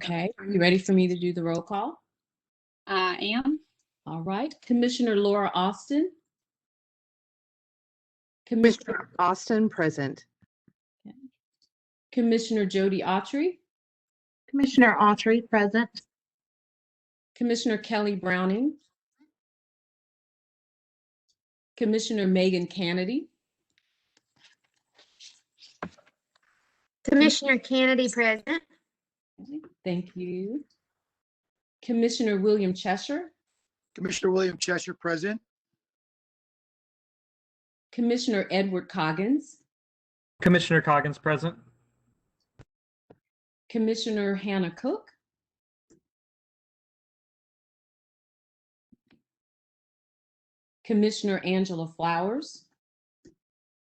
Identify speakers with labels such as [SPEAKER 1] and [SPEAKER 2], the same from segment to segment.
[SPEAKER 1] Okay, are you ready for me to do the roll call?
[SPEAKER 2] I am.
[SPEAKER 1] All right, Commissioner Laura Austin.
[SPEAKER 3] Commissioner Austin, present.
[SPEAKER 1] Okay. Commissioner Jody Autry.
[SPEAKER 4] Commissioner Autry, present.
[SPEAKER 1] Commissioner Kelly Browning. Commissioner Megan Kennedy.
[SPEAKER 5] Commissioner Kennedy, present.
[SPEAKER 1] Okay, thank you. Commissioner William Cheshire.
[SPEAKER 6] Commissioner William Cheshire, present.
[SPEAKER 1] Commissioner Edward Coggins.
[SPEAKER 7] Commissioner Coggins, present.
[SPEAKER 1] Commissioner Hannah Cook. Commissioner Angela Flowers.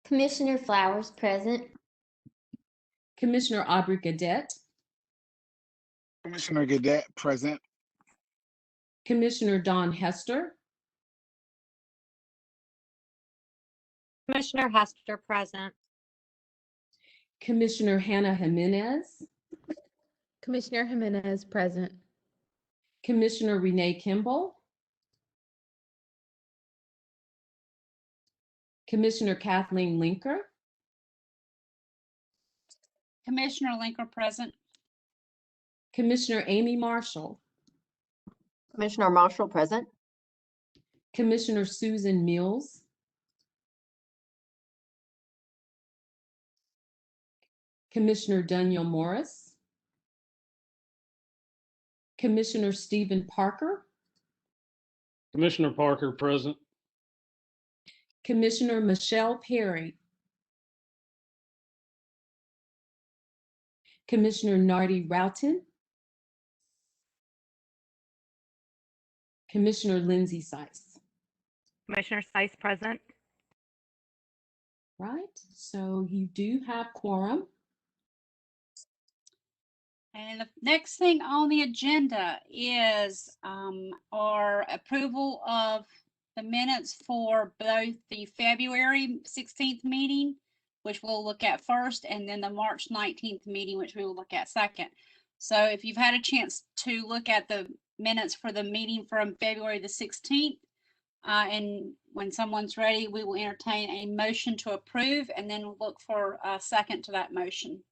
[SPEAKER 5] Commissioner Flowers, present.
[SPEAKER 1] Commissioner Aubrey Gadet.
[SPEAKER 8] Commissioner Gadet, present.
[SPEAKER 1] Commissioner Don Hester.
[SPEAKER 9] Commissioner Hester, present.
[SPEAKER 1] Commissioner Hannah Jimenez.
[SPEAKER 3] Commissioner Jimenez, present.
[SPEAKER 1] Commissioner Renee Kimball. Commissioner Kathleen Linker.
[SPEAKER 2] Commissioner Linker, present.
[SPEAKER 1] Commissioner Amy Marshall.
[SPEAKER 10] Commissioner Marshall, present.
[SPEAKER 1] Commissioner Susan Mills. Commissioner Daniel Morris. Commissioner Stephen Parker.
[SPEAKER 11] Commissioner Parker, present.
[SPEAKER 1] Commissioner Michelle Perry. Commissioner Nardi Roughton. Commissioner Lindsay Seiss.
[SPEAKER 9] Commissioner Seiss, present.
[SPEAKER 1] Right, so you do have quorum.
[SPEAKER 2] And the next thing on the agenda is our approval of the minutes for both the February 16th meeting, which we'll look at first, and then the March 19th meeting, which we will look at second. So if you've had a chance to look at the minutes for the meeting from February the 16th, and when someone's ready, we will entertain a motion to approve and then we'll look for a second to that motion.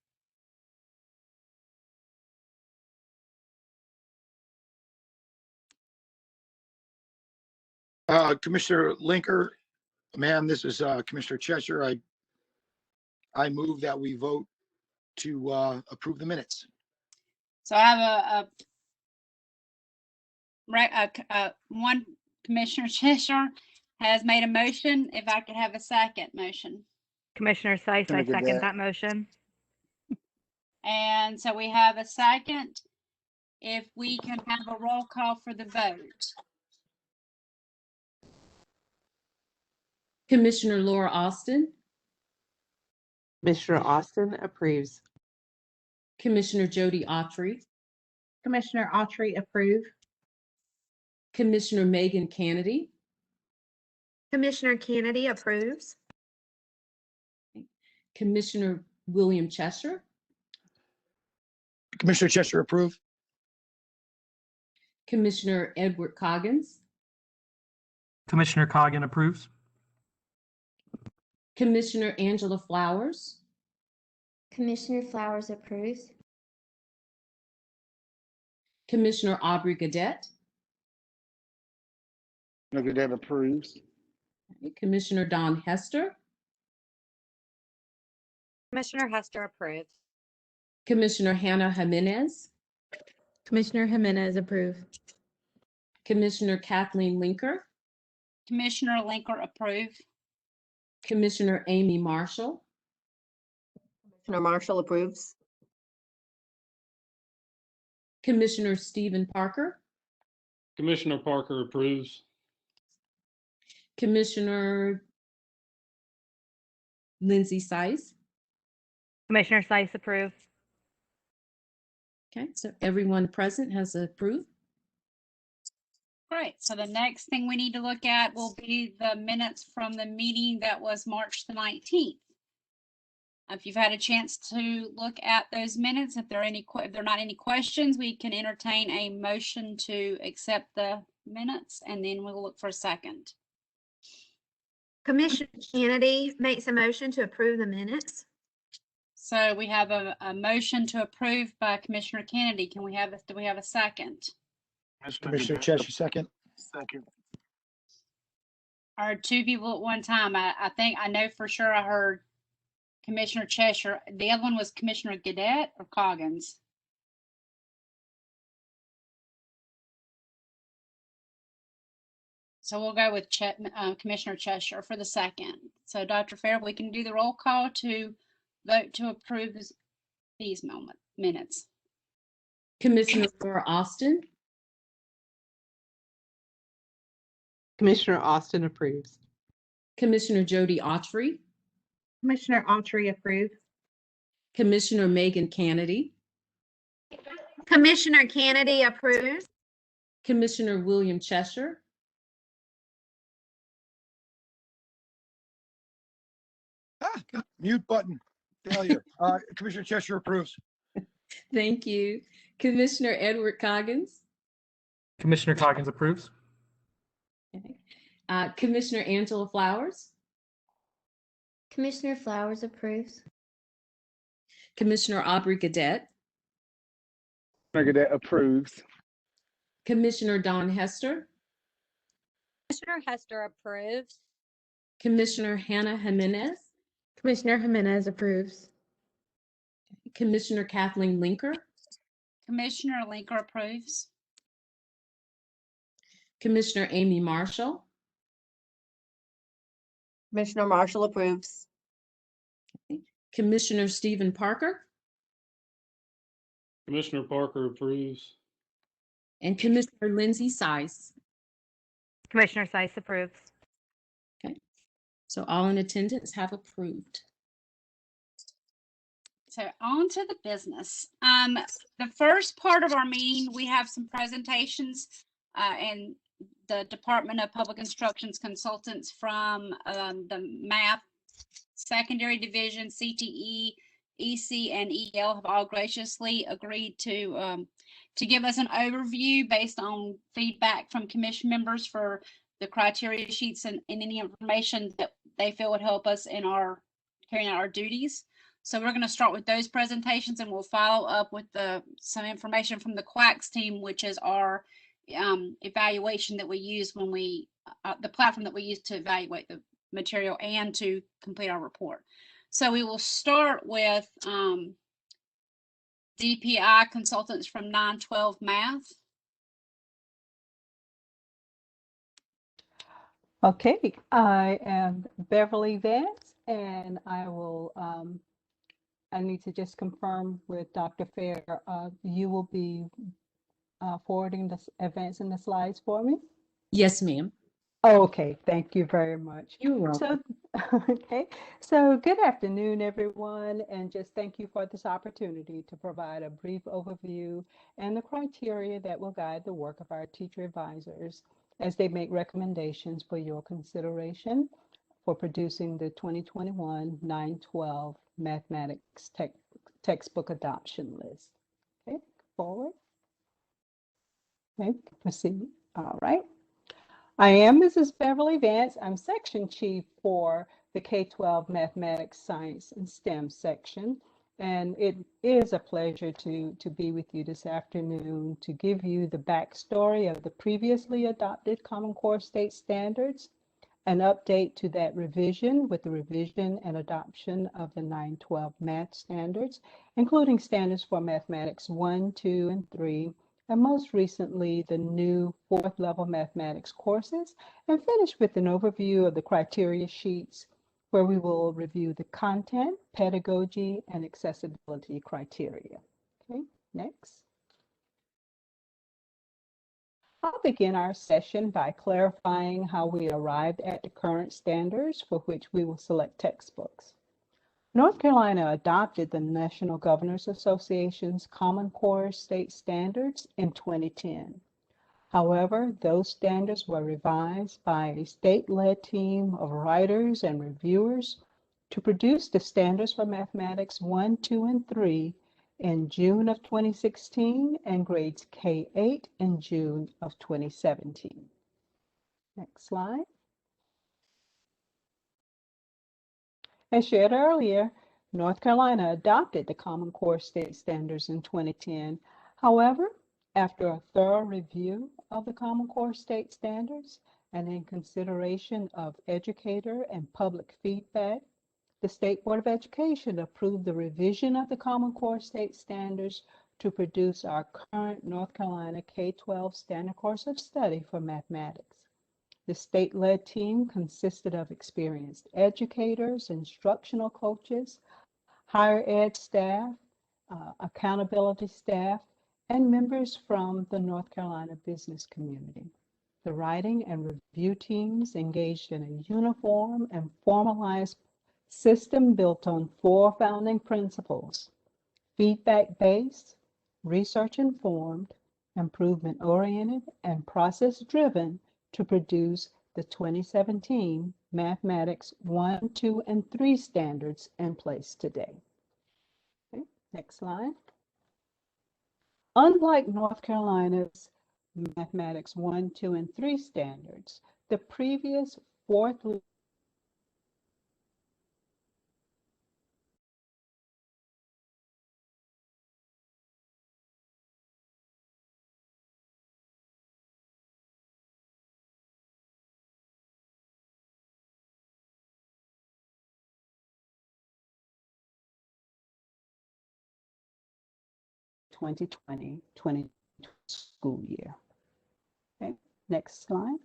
[SPEAKER 6] Commissioner Linker, ma'am, this is Commissioner Cheshire. I move that we vote to approve the minutes.
[SPEAKER 2] So I have one Commissioner Cheshire has made a motion. If I could have a second motion.
[SPEAKER 9] Commissioner Seiss, I second that motion.
[SPEAKER 2] And so we have a second. If we can have a roll call for the vote.
[SPEAKER 1] Commissioner Laura Austin.
[SPEAKER 3] Commissioner Austin approves.
[SPEAKER 1] Commissioner Jody Autry.
[SPEAKER 4] Commissioner Autry, approve.
[SPEAKER 1] Commissioner Megan Kennedy.
[SPEAKER 5] Commissioner Kennedy, approves.
[SPEAKER 1] Commissioner William Cheshire.
[SPEAKER 6] Commissioner Cheshire, approve.
[SPEAKER 1] Commissioner Edward Coggins.
[SPEAKER 7] Commissioner Coggin approves.
[SPEAKER 1] Commissioner Angela Flowers.
[SPEAKER 5] Commissioner Flowers, approves.
[SPEAKER 1] Commissioner Aubrey Gadet.
[SPEAKER 8] Gadet approves.
[SPEAKER 1] Commissioner Don Hester.
[SPEAKER 9] Commissioner Hester approves.
[SPEAKER 1] Commissioner Hannah Jimenez.
[SPEAKER 3] Commissioner Jimenez approves.
[SPEAKER 1] Commissioner Kathleen Linker.
[SPEAKER 2] Commissioner Linker, approve.
[SPEAKER 1] Commissioner Amy Marshall.
[SPEAKER 10] Commissioner Marshall approves.
[SPEAKER 1] Commissioner Stephen Parker.
[SPEAKER 11] Commissioner Parker approves.
[SPEAKER 1] Commissioner Lindsay Seiss.
[SPEAKER 9] Commissioner Seiss approves.
[SPEAKER 1] Okay, so everyone present has approved.
[SPEAKER 2] Great. So the next thing we need to look at will be the minutes from the meeting that was March the 19th. If you've had a chance to look at those minutes, if there are not any questions, we can entertain a motion to accept the minutes, and then we'll look for a second.
[SPEAKER 5] Commissioner Kennedy makes a motion to approve the minutes.
[SPEAKER 2] So we have a motion to approve by Commissioner Kennedy. Do we have a second?
[SPEAKER 6] Commissioner Cheshire, second.
[SPEAKER 8] Second.
[SPEAKER 2] Or two people at one time. I know for sure I heard Commissioner Cheshire. The other one was Commissioner Gadet or Coggins? So we'll go with Commissioner Cheshire for the second. So Dr. Fair, we can do the roll call to vote to approve these minutes.
[SPEAKER 1] Commissioner Laura Austin,
[SPEAKER 3] Commissioner Austin approves.
[SPEAKER 1] Commissioner Jody Autry,
[SPEAKER 4] Commissioner Autry approves.
[SPEAKER 1] Commissioner Megan Kennedy,
[SPEAKER 5] Commissioner Kennedy approves.
[SPEAKER 1] Commissioner William Cheshire,
[SPEAKER 6] Mute button failure. Commissioner Cheshire approves.
[SPEAKER 1] thank you. Commissioner Edward Coggins,
[SPEAKER 7] Commissioner Coggins approves.
[SPEAKER 1] okay. Commissioner Angela Flowers,
[SPEAKER 5] Commissioner Flowers approves.
[SPEAKER 1] Commissioner Aubrey Gadet,
[SPEAKER 8] Commissioner Gadet approves.
[SPEAKER 1] Commissioner Dawn Hester,
[SPEAKER 9] Commissioner Hester approves.
[SPEAKER 1] Commissioner Hannah Jimenez,
[SPEAKER 3] Commissioner Jimenez approves.
[SPEAKER 1] Commissioner Kathleen Linker,
[SPEAKER 2] Commissioner Linker approves.
[SPEAKER 1] Commissioner Amy Marshall,
[SPEAKER 10] Commissioner Marshall approves.
[SPEAKER 1] Commissioner Stephen Parker,
[SPEAKER 11] Commissioner Parker approves.
[SPEAKER 1] and Commissioner Lindsay Sice.
[SPEAKER 9] Commissioner Sice approves.
[SPEAKER 1] So all in attendance have approved.
[SPEAKER 2] So on to the business. The first part of our meeting, we have some presentations and the Department of Public Instruction's consultants from the Math Secondary Division, CTE, EC, and EL have all graciously agreed to give us an overview based on feedback from commission members for the criteria sheets and any information that they feel would help us in our carrying out our duties. So we're going to start with those presentations, and we'll follow up with some information from the QUACS team, which is our evaluation that we use when the platform that we use to evaluate the material and to complete our report. So we will start with DPI consultants from 912 Math.
[SPEAKER 12] Okay, I am Beverly Vance, and I need to just confirm with Dr. Fair, you will be advancing the slides for me?
[SPEAKER 1] Yes, ma'am.
[SPEAKER 12] Oh, okay, thank you very much.
[SPEAKER 1] You're welcome.
[SPEAKER 12] So good afternoon, everyone, and just thank you for this opportunity to provide a brief overview and the criteria that will guide the work of our teacher advisors as they make recommendations for your consideration for producing the 2021-912 mathematics textbook adoption list. Okay, forward. Okay, proceed. All right. I am Mrs. Beverly Vance. I'm section chief for the K-12 Mathematics, Science, and STEM section. And it is a pleasure to be with you this afternoon to give you the backstory of the previously adopted Common Core State Standards, an update to that revision with the revision and adoption of the 912 math standards, including standards for mathematics 1, 2, and 3, and most recently the new 4th level mathematics courses, and finish with an overview of the criteria sheets where we will review the content, pedagogy, and accessibility criteria. Okay, next. I'll begin our session by clarifying how we arrived at the current standards for which we will select textbooks. North Carolina adopted the National Governors Association's Common Core State Standards in 2010. However, those standards were revised by a state-led team of writers and reviewers to produce the standards for mathematics 1, 2, and 3 in June of 2016 and grades K-8 in June of 2017. Next slide. As shared earlier, North Carolina adopted the Common Core State Standards in 2010. However, after a thorough review of the Common Core State Standards and in consideration of educator and public feedback, the State Board of Education approved the revision of the Common Core State Standards to produce our current North Carolina K-12 Standard Course of Study for Mathematics. The state-led team consisted of experienced educators, instructional coaches, higher ed staff, accountability staff, and members from the North Carolina business community. The writing and review teams engaged in a uniform and formalized system built on 4 founding principles: feedback-based, research-informed, improvement-oriented, and process-driven to produce the 2017 Mathematics 1, 2, and 3 standards in place today. Okay, next slide. Unlike North Carolina's Mathematics 1, 2, and 3 standards, the previous 4th (2020-2021) school year. Okay, next slide.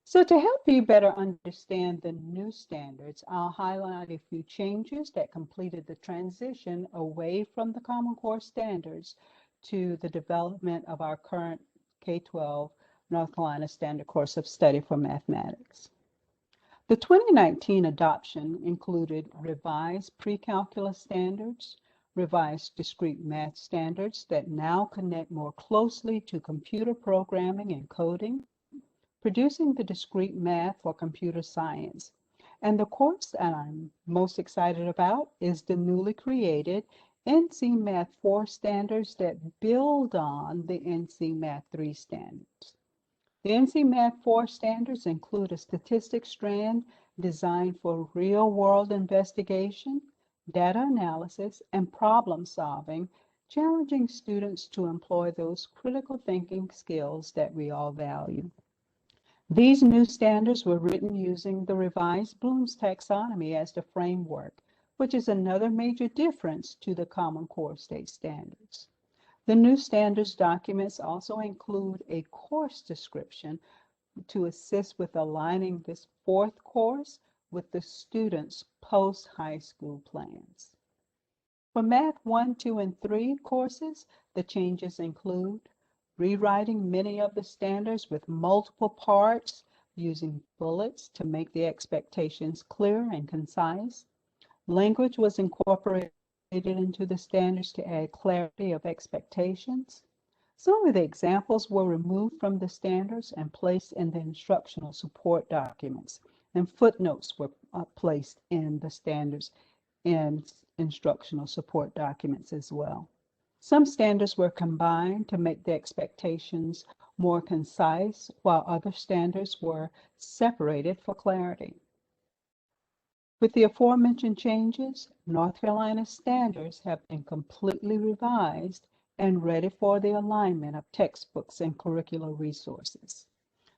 [SPEAKER 12] So to help you better understand the new standards, I'll highlight a few changes that completed the transition away from the Common Core standards to the development of our current K-12 North Carolina Standard Course of Study for Mathematics. The 2019 adoption included revised pre-calculus standards, revised discrete math standards that now connect more closely to computer programming and coding, producing the discrete math for computer science. And the course that I'm most excited about is the newly created NC Math 4 standards that build on the NC Math 3 standards. The NC Math 4 standards include a statistics strand designed for real-world investigation, data analysis, and problem solving, challenging students to employ those critical thinking skills that we all value. These new standards were written using the revised Bloom's taxonomy as the framework, which is another major difference to the Common Core State Standards. The new standards documents also include a course description to assist with aligning this 4th course with the students' post-high school plans. For Math 1, 2, and 3 courses, the changes include rewriting many of the standards with multiple parts, using bullets to make the expectations clear and concise. Language was incorporated into the standards to add clarity of expectations. Some of the examples were removed from the standards and placed in the instructional support documents, and footnotes were placed in the standards and instructional support documents as well. Some standards were combined to make the expectations more concise, while other standards were separated for clarity. With the aforementioned changes, North Carolina's standards have been completely revised and ready for the alignment of textbooks and curricular resources.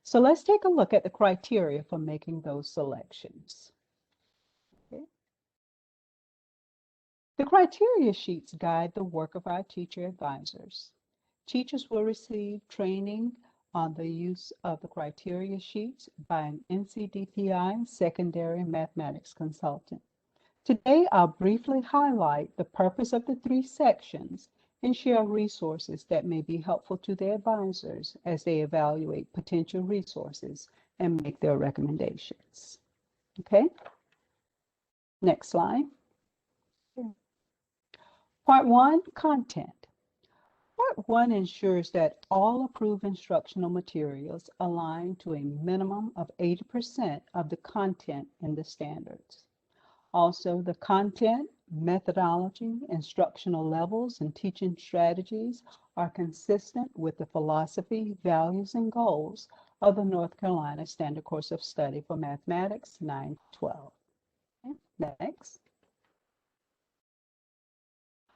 [SPEAKER 12] So let's take a look at the criteria for making those selections. Okay. The criteria sheets guide the work of our teacher advisors. Teachers will receive training on the use of the criteria sheets by an NCDPI secondary mathematics consultant. Today, I'll briefly highlight the purpose of the 3 sections and share resources that may be helpful to their advisors as they evaluate potential resources and make their recommendations. Okay? Next slide. Part 1, content. Part 1 ensures that all approved instructional materials align to a minimum of 80% of the content in the standards. Also, the content, methodology, instructional levels, and teaching strategies are consistent with the philosophy, values, and goals of the North Carolina Standard Course of Study for Mathematics 912. Okay, next.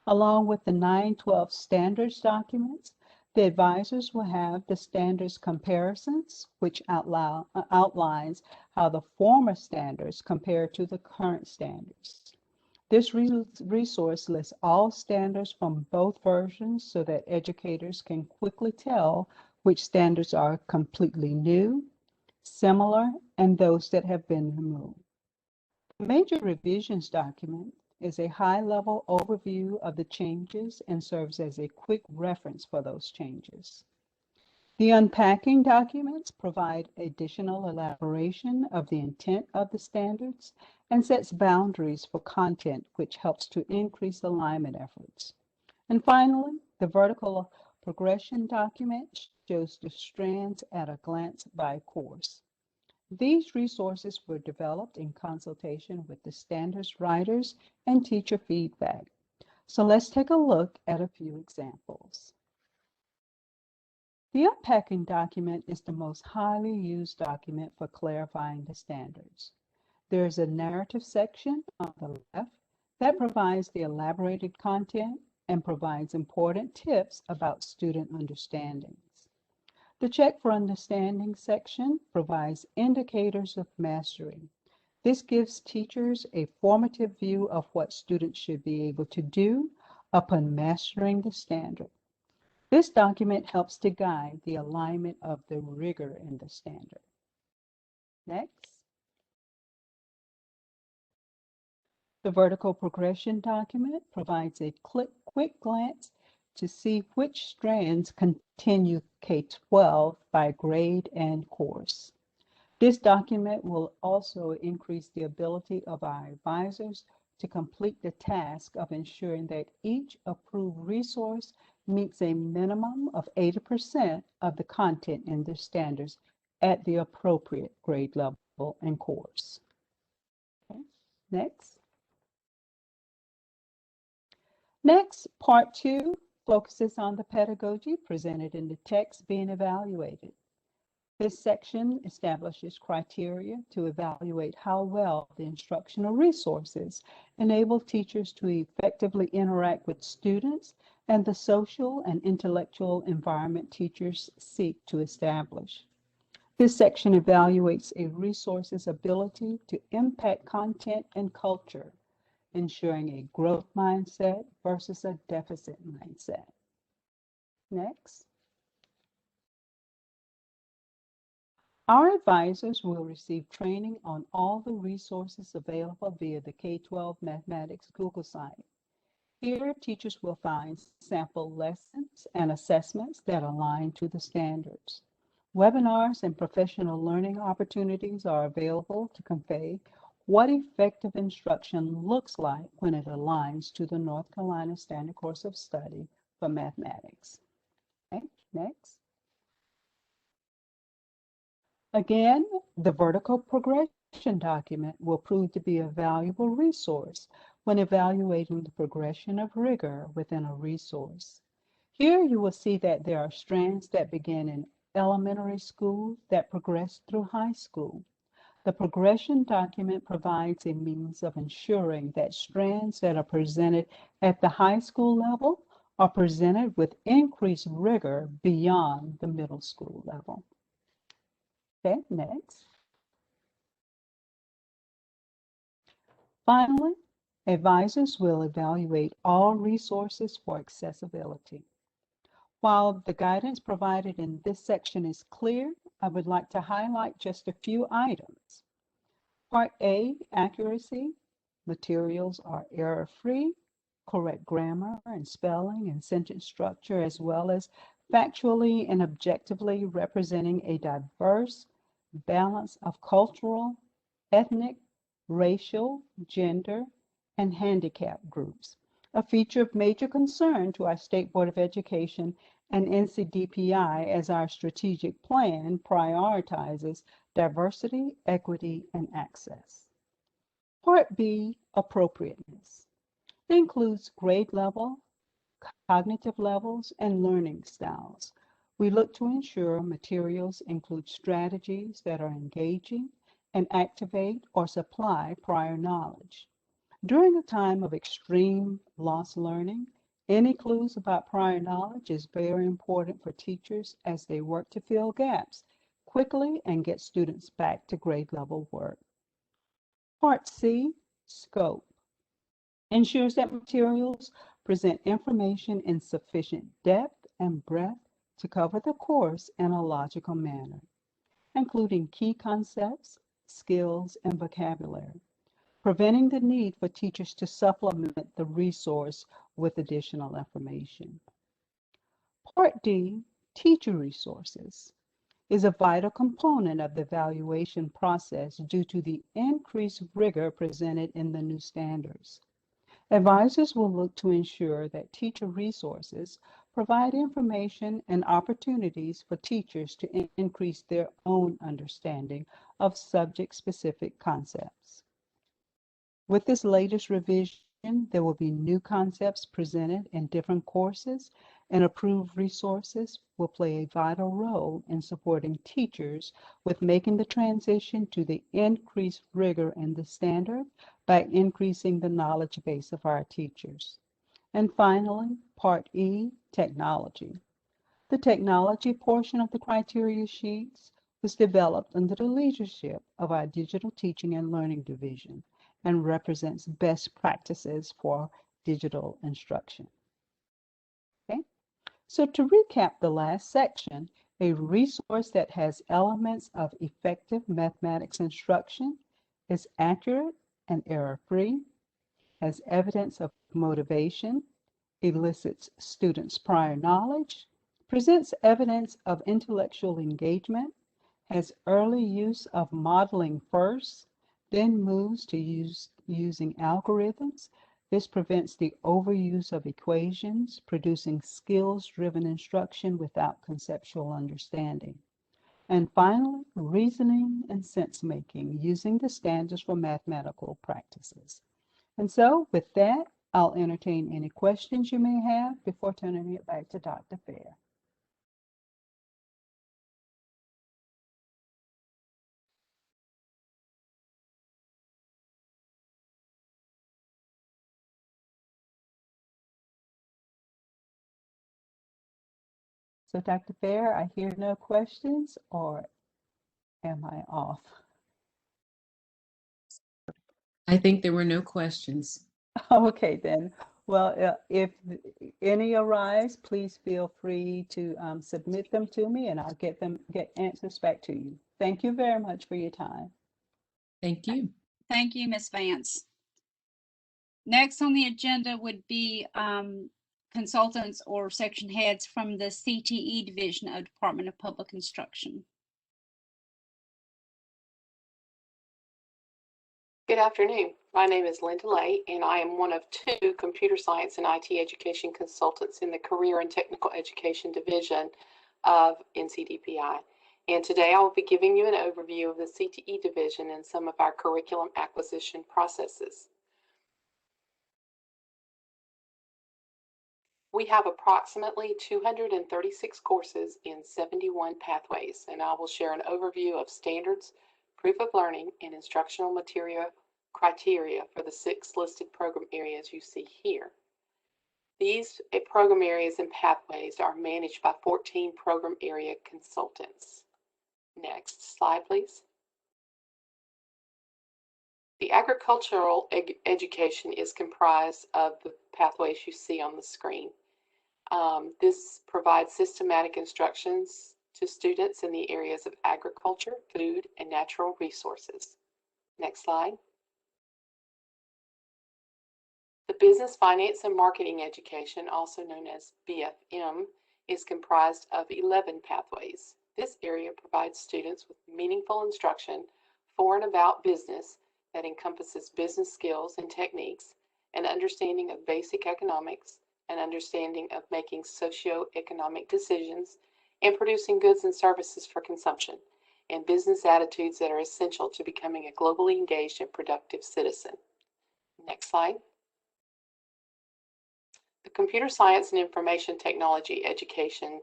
[SPEAKER 12] Along with the 912 standards documents, the advisors will have the standards comparisons, which outlines how the former standards compare to the current standards. This resource lists all standards from both versions so that educators can quickly tell which standards are completely new, similar, and those that have been removed. The major revisions document is a high-level overview of the changes and serves as a quick reference for those changes. The unpacking documents provide additional elaboration of the intent of the standards and sets boundaries for content, which helps to increase alignment efforts. And finally, the vertical progression document shows the strands at a glance by course. These resources were developed in consultation with the standards writers and teacher feedback. So let's take a look at a few examples. The unpacking document is the most highly used document for clarifying the standards. There is a narrative section on the left that provides the elaborated content and provides important tips about student understandings. The Check for Understanding section provides indicators of mastery. This gives teachers a formative view of what students should be able to do upon mastering the standard. This document helps to guide the alignment of the rigor in the standard. Next. The vertical progression document provides a quick glance to see which strands continue K-12 by grade and course. This document will also increase the ability of our advisors to complete the task of ensuring that each approved resource meets a minimum of 80% of the content in the standards at the appropriate grade level and course. Okay. Next. Next, part 2 focuses on the pedagogy presented in the text being evaluated. This section establishes criteria to evaluate how well the instructional resources enable teachers to effectively interact with students and the social and intellectual environment teachers seek to establish. This section evaluates a resource's ability to impact content and culture, ensuring a growth mindset versus a deficit mindset. Next. Our advisors will receive training on all the resources available via the K-12 Mathematics Google site. Here, teachers will find sample lessons and assessments that align to the standards. Webinars and professional learning opportunities are available to convey what effective instruction looks like when it aligns to the North Carolina Standard Course of Study for Mathematics. Okay, next. Again, the vertical progression document will prove to be a valuable resource when evaluating the progression of rigor within a resource. Here you will see that there are strands that begin in elementary school that progress through high school. The progression document provides a means of ensuring that strands that are presented at the high school level are presented with increased rigor beyond the middle school level. Okay, next. Finally, advisors will evaluate all resources for accessibility. While the guidance provided in this section is clear, I would like to highlight just a few items. Part A, accuracy. Materials are error-free, correct grammar and spelling and sentence structure, as well as factually and objectively representing a diverse balance of cultural, ethnic, racial, gender, and handicap groups. a feature of major concern to our State Board of Education and NCDPI as our strategic plan prioritizes diversity, equity, and access. Part B, appropriateness. It includes grade level, cognitive levels, and learning styles. We look to ensure materials include strategies that are engaging and activate or supply prior knowledge. During a time of extreme lost learning, any clues about prior knowledge is very important for teachers as they work to fill gaps quickly and get students back to grade level work. Part C, scope, ensures that materials present information in sufficient depth and breadth to cover the course in a logical manner, including key concepts, skills, and vocabulary, preventing the need for teachers to supplement the resource with additional information. Part D, teacher resources, is a vital component of the evaluation process due to the increased rigor presented in the new standards. Advisors will look to ensure that teacher resources provide information and opportunities for teachers to increase their own understanding of subject-specific concepts. With this latest revision, there will be new concepts presented in different courses, and approved resources will play a vital role in supporting teachers with making the transition to the increased rigor in the standard by increasing the knowledge base of our teachers. And finally, Part E, technology. The technology portion of the criteria sheets was developed under the leadership of our Digital Teaching and Learning Division and represents best practices for digital instruction. Okay, so to recap the last section, a resource that has elements of effective mathematics instruction is accurate and error-free, has evidence of motivation, elicits students' prior knowledge, presents evidence of intellectual engagement, has early use of modeling first, then moves to using algorithms. This prevents the overuse of equations, producing skills-driven instruction without conceptual understanding. And finally, reasoning and sense-making using the standards for mathematical practices. And so with that, I'll entertain any questions you may have before turning it back to Dr. Fair. So Dr. Fair, I hear no questions, or am I off?
[SPEAKER 1] I think there were no questions.
[SPEAKER 12] Okay, then. Well, if any arise, please feel free to submit them to me and I'll get answers back to you. Thank you very much for your time.
[SPEAKER 1] Thank you.
[SPEAKER 2] Thank you, Ms. Vance. Next on the agenda would be consultants or section heads from the CTE division of Department of Public Instruction.
[SPEAKER 13] Good afternoon. My name is Linda Lay, and I am one of two computer science and IT education consultants in the Career and Technical Education Division of NCDPI. And today I will be giving you an overview of the CTE division and some of our curriculum acquisition processes. We have approximately 236 courses in 71 pathways, and I will share an overview of standards, proof of learning, and instructional material criteria for the 6 listed program areas you see here. These program areas and pathways are managed by 14 program area consultants. Next slide, please. The agricultural education is comprised of the pathways you see on the screen. This provides systematic instructions to students in the areas of agriculture, food, and natural resources. Next slide. The Business, Finance, and Marketing Education, also known as BFM, is comprised of 11 pathways. This area provides students with meaningful instruction for and about business that encompasses business skills and techniques, an understanding of basic economics, an understanding of making socio-economic decisions, and producing goods and services for consumption, and business attitudes that are essential to becoming a globally engaged and productive citizen. Next slide. The computer science and information technology education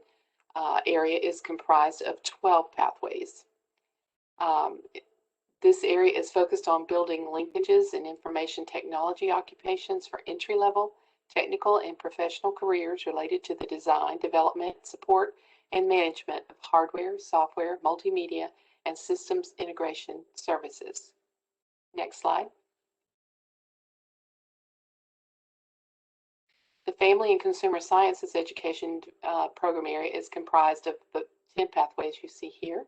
[SPEAKER 13] area is comprised of 12 pathways. This area is focused on building linkages in information technology occupations for entry-level, technical, and professional careers related to the design, development, support, and management of hardware, software, multimedia, and systems integration services. Next slide. The Family and Consumer Sciences Education program area is comprised of the 10 pathways you see here.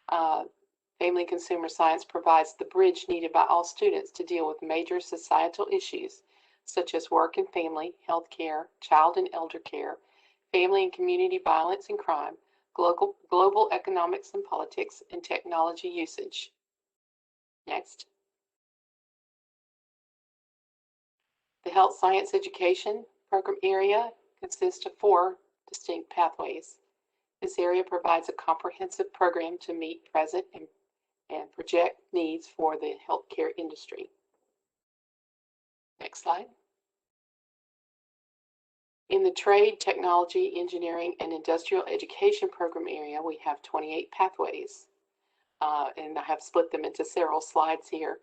[SPEAKER 13] Family and Consumer Science provides the bridge needed by all students to deal with major societal issues such as work and family, health care, child and elder care, family and community violence and crime, global economics and politics, and technology usage. Next. The Health Science Education program area consists of 4 distinct pathways. This area provides a comprehensive program to meet present and project needs for the healthcare industry. Next slide. In the Trade, Technology, Engineering, and Industrial Education program area, we have 28 pathways. And I have split them into several slides here.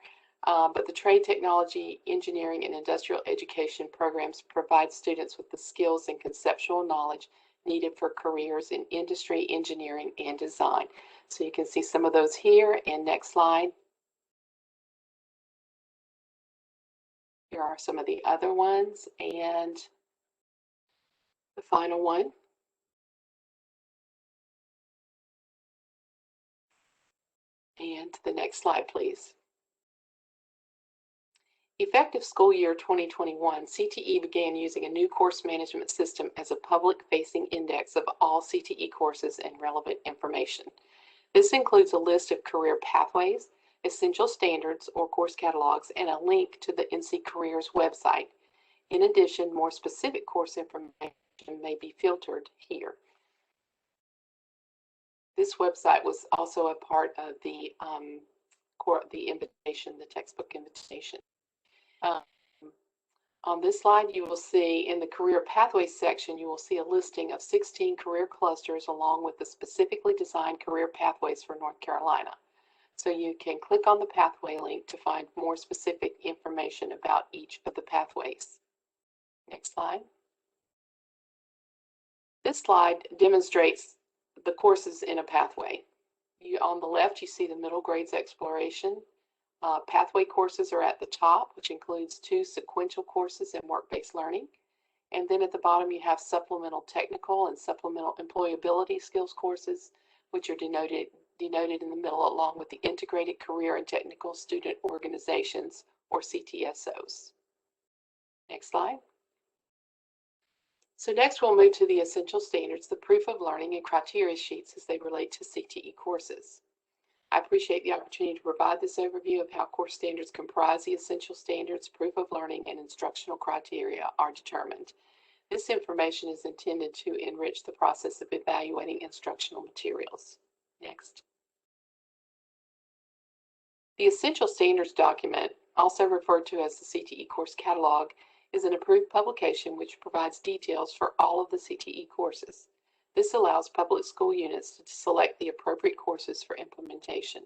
[SPEAKER 13] But the Trade, Technology, Engineering, and Industrial Education programs provide students with the skills and conceptual knowledge needed for careers in industry, engineering, and design. So you can see some of those here. And next slide. Here are some of the other ones. And the final one. And the next slide, please. Effective school year 2021, CTE began using a new course management system as a public-facing index of all CTE courses and relevant information. This includes a list of career pathways, essential standards or course catalogs, and a link to the NC Careers website. In addition, more specific course information may be filtered here. This website was also a part of the invitation, the textbook invitation. On this slide, you will see in the career pathways section, you will see a listing of 16 career clusters along with the specifically designed career pathways for North Carolina. So you can click on the pathway link to find more specific information about each of the pathways. Next slide. This slide demonstrates the courses in a pathway. On the left, you see the middle grades exploration. Pathway courses are at the top, which includes 2 sequential courses in work-based learning. And then at the bottom, you have supplemental technical and supplemental employability skills courses, which are denoted in the middle, along with the integrated career and technical student organizations, or CTSOs. Next slide. So next we'll move to the essential standards, the proof of learning, and criteria sheets as they relate to CTE courses. I appreciate the opportunity to provide this overview of how course standards comprise the essential standards, proof of learning, and instructional criteria are determined. This information is intended to enrich the process of evaluating instructional materials. Next. The essential standards document, also referred to as the CTE course catalog, is an approved publication which provides details for all of the CTE courses. This allows public school units to select the appropriate courses for implementation.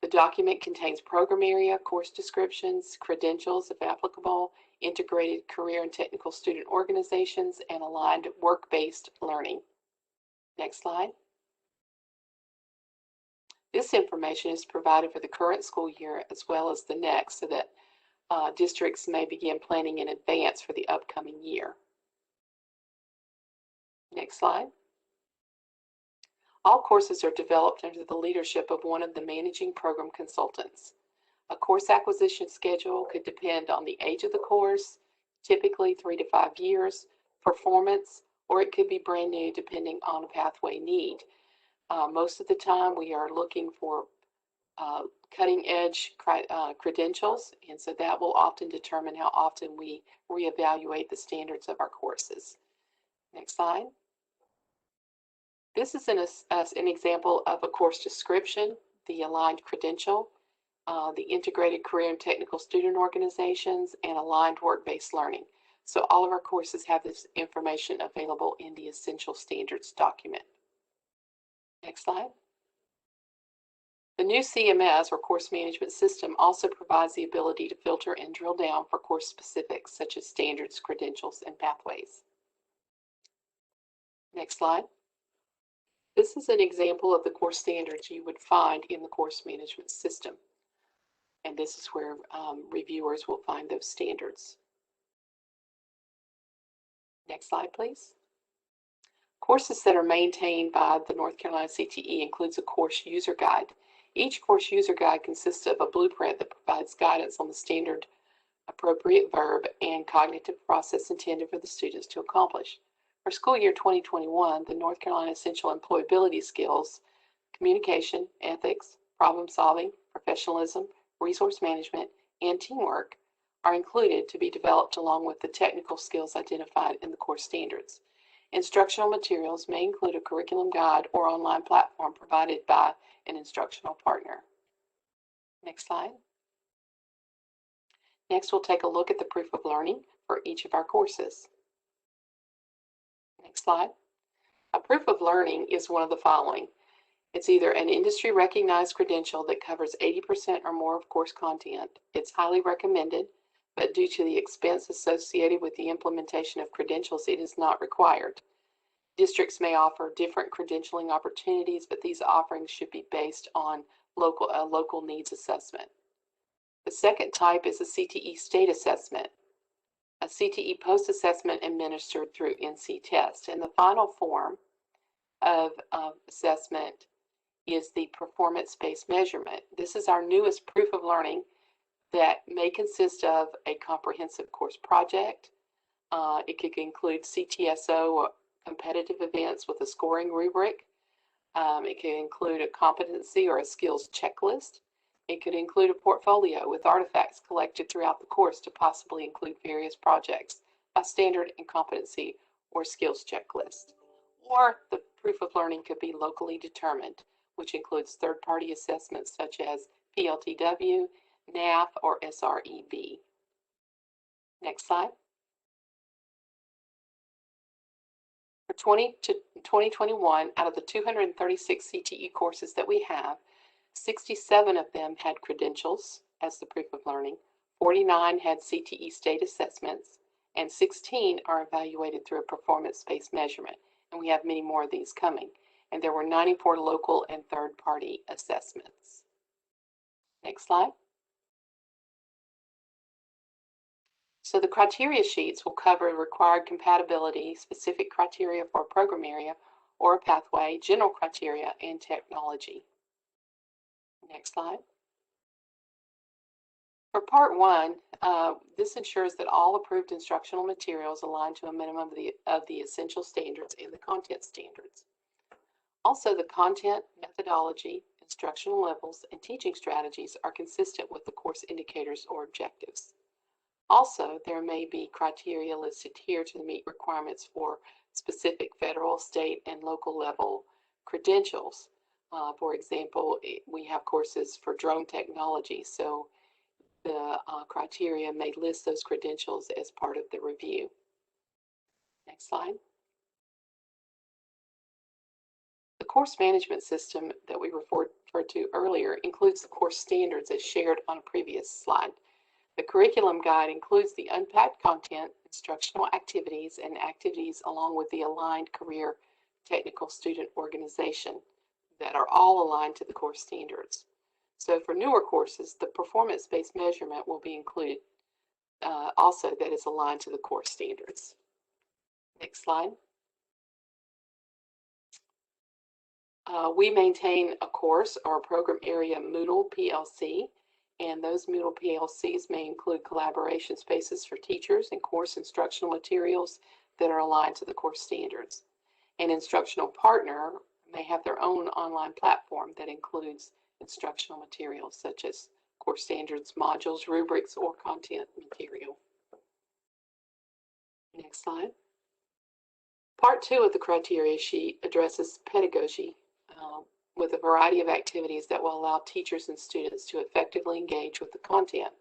[SPEAKER 13] The document contains program area, course descriptions, credentials if applicable, integrated career and technical student organizations, and aligned work-based learning. Next slide. This information is provided for the current school year as well as the next so that districts may begin planning in advance for the upcoming year. Next slide. All courses are developed under the leadership of one of the managing program consultants. A course acquisition schedule could depend on the age of the course, typically 3 to 5 years, performance, or it could be brand new depending on a pathway need. Most of the time we are looking for cutting edge credentials, and so that will often determine how often we reevaluate the standards of our courses. Next slide. This is an example of a course description, the aligned credential, the integrated career and technical student organizations, and aligned work-based learning. So all of our courses have this information available in the Essential Standards document. Next slide. The new CMS, or course management system, also provides the ability to filter and drill down for course specifics such as standards, credentials, and pathways. Next slide. This is an example of the course standards you would find in the course management system. And this is where reviewers will find those standards. Next slide, please. Courses that are maintained by the North Carolina CTE includes a course user guide. Each course user guide consists of a blueprint that provides guidance on the standard appropriate verb and cognitive process intended for the students to accomplish. For school year 2021, the North Carolina Essential Employability Skills, communication, ethics, problem solving, professionalism, resource management, and teamwork are included to be developed along with the technical skills identified in the course standards. Instructional materials may include a curriculum guide or online platform provided by an instructional partner. Next slide. Next, we'll take a look at the proof of learning for each of our courses. Next slide. A proof of learning is one of the following. It's either an industry recognized credential that covers 80% or more of course content. It's highly recommended, but due to the expense associated with the implementation of credentials, it is not required. Districts may offer different credentialing opportunities, but these offerings should be based on local needs assessment. The second type is a CTE State Assessment, a CTE post-assessment administered through NC Test. And the final form of assessment is the performance-based measurement. This is our newest proof of learning that may consist of a comprehensive course project. It could include CTSO or competitive events with a scoring rubric. It could include a competency or a skills checklist. It could include a portfolio with artifacts collected throughout the course to possibly include various projects by standard and competency or skills checklist. Or the proof of learning could be locally determined, which includes third-party assessments such as PLTW, NAF, or SREB. Next slide. For 2021, out of the 236 CTE courses that we have, 67 of them had credentials as the proof of learning, 49 had CTE State Assessments, and 16 are evaluated through a performance-based measurement. And we have many more of these coming. And there were 94 local and third-party assessments. Next slide. So the criteria sheets will cover required compatibility, specific criteria for a program area or a pathway, general criteria, and technology. Next slide. For part one, this ensures that all approved instructional materials align to a minimum of the essential standards and the content standards. Also, the content, methodology, instructional levels, and teaching strategies are consistent with the course indicators or objectives. Also, there may be criteria listed here to meet requirements for specific federal, state, and local level credentials. For example, we have courses for drone technology, so the criteria may list those credentials as part of the review. Next slide. The course management system that we referred to earlier includes the course standards as shared on a previous slide. The curriculum guide includes the unpacked content, instructional activities, and activities along with the aligned career technical student organization that are all aligned to the course standards. So for newer courses, the performance-based measurement will be included also that is aligned to the course standards. Next slide. We maintain a course or a program area Moodle PLC, and those Moodle PLCs may include collaboration spaces for teachers and course instructional materials that are aligned to the course standards. An instructional partner may have their own online platform that includes instructional materials such as course standards, modules, rubrics, or content material. Next slide. Part 2 of the criteria sheet addresses pedagogy with a variety of activities that will allow teachers and students to effectively engage with the content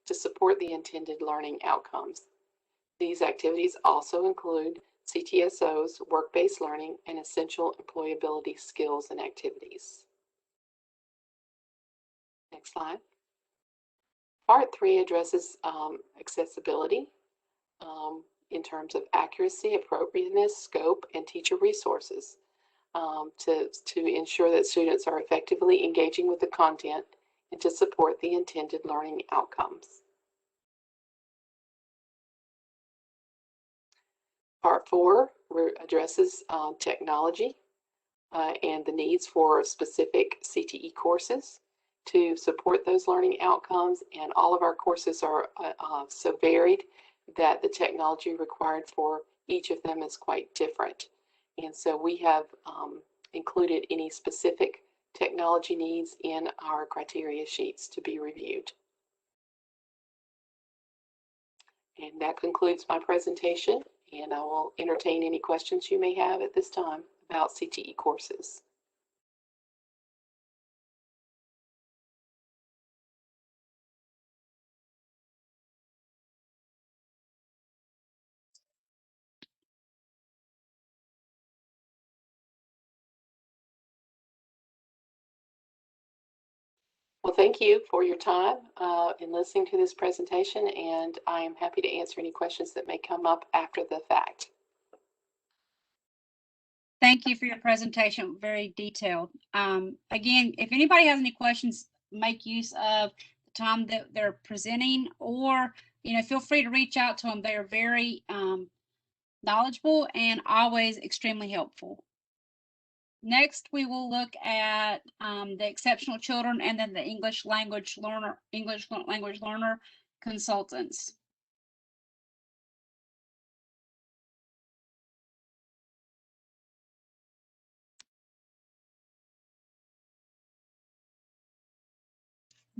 [SPEAKER 13] to support the intended learning outcomes. These activities also include CTSOs, work-based learning, and essential employability skills and activities. Next slide. Part 3 addresses accessibility in terms of accuracy, appropriateness, scope, and teacher resources to ensure that students are effectively engaging with the content and to support the intended learning outcomes. Part 4 addresses technology and the needs for specific CTE courses to support those learning outcomes, and all of our courses are so varied that the technology required for each of them is quite different. And so we have included any specific technology needs in our criteria sheets to be reviewed. And that concludes my presentation, and I will entertain any questions you may have at this time about CTE courses. Well, thank you for your time in listening to this presentation, and I am happy to answer any questions that may come up after the fact.
[SPEAKER 2] Thank you for your presentation, very detailed. Again, if anybody has any questions, make use of the time that they're presenting, or feel free to reach out to them. They are very knowledgeable and always extremely helpful. Next, we will look at the exceptional children and then the English language learner consultants.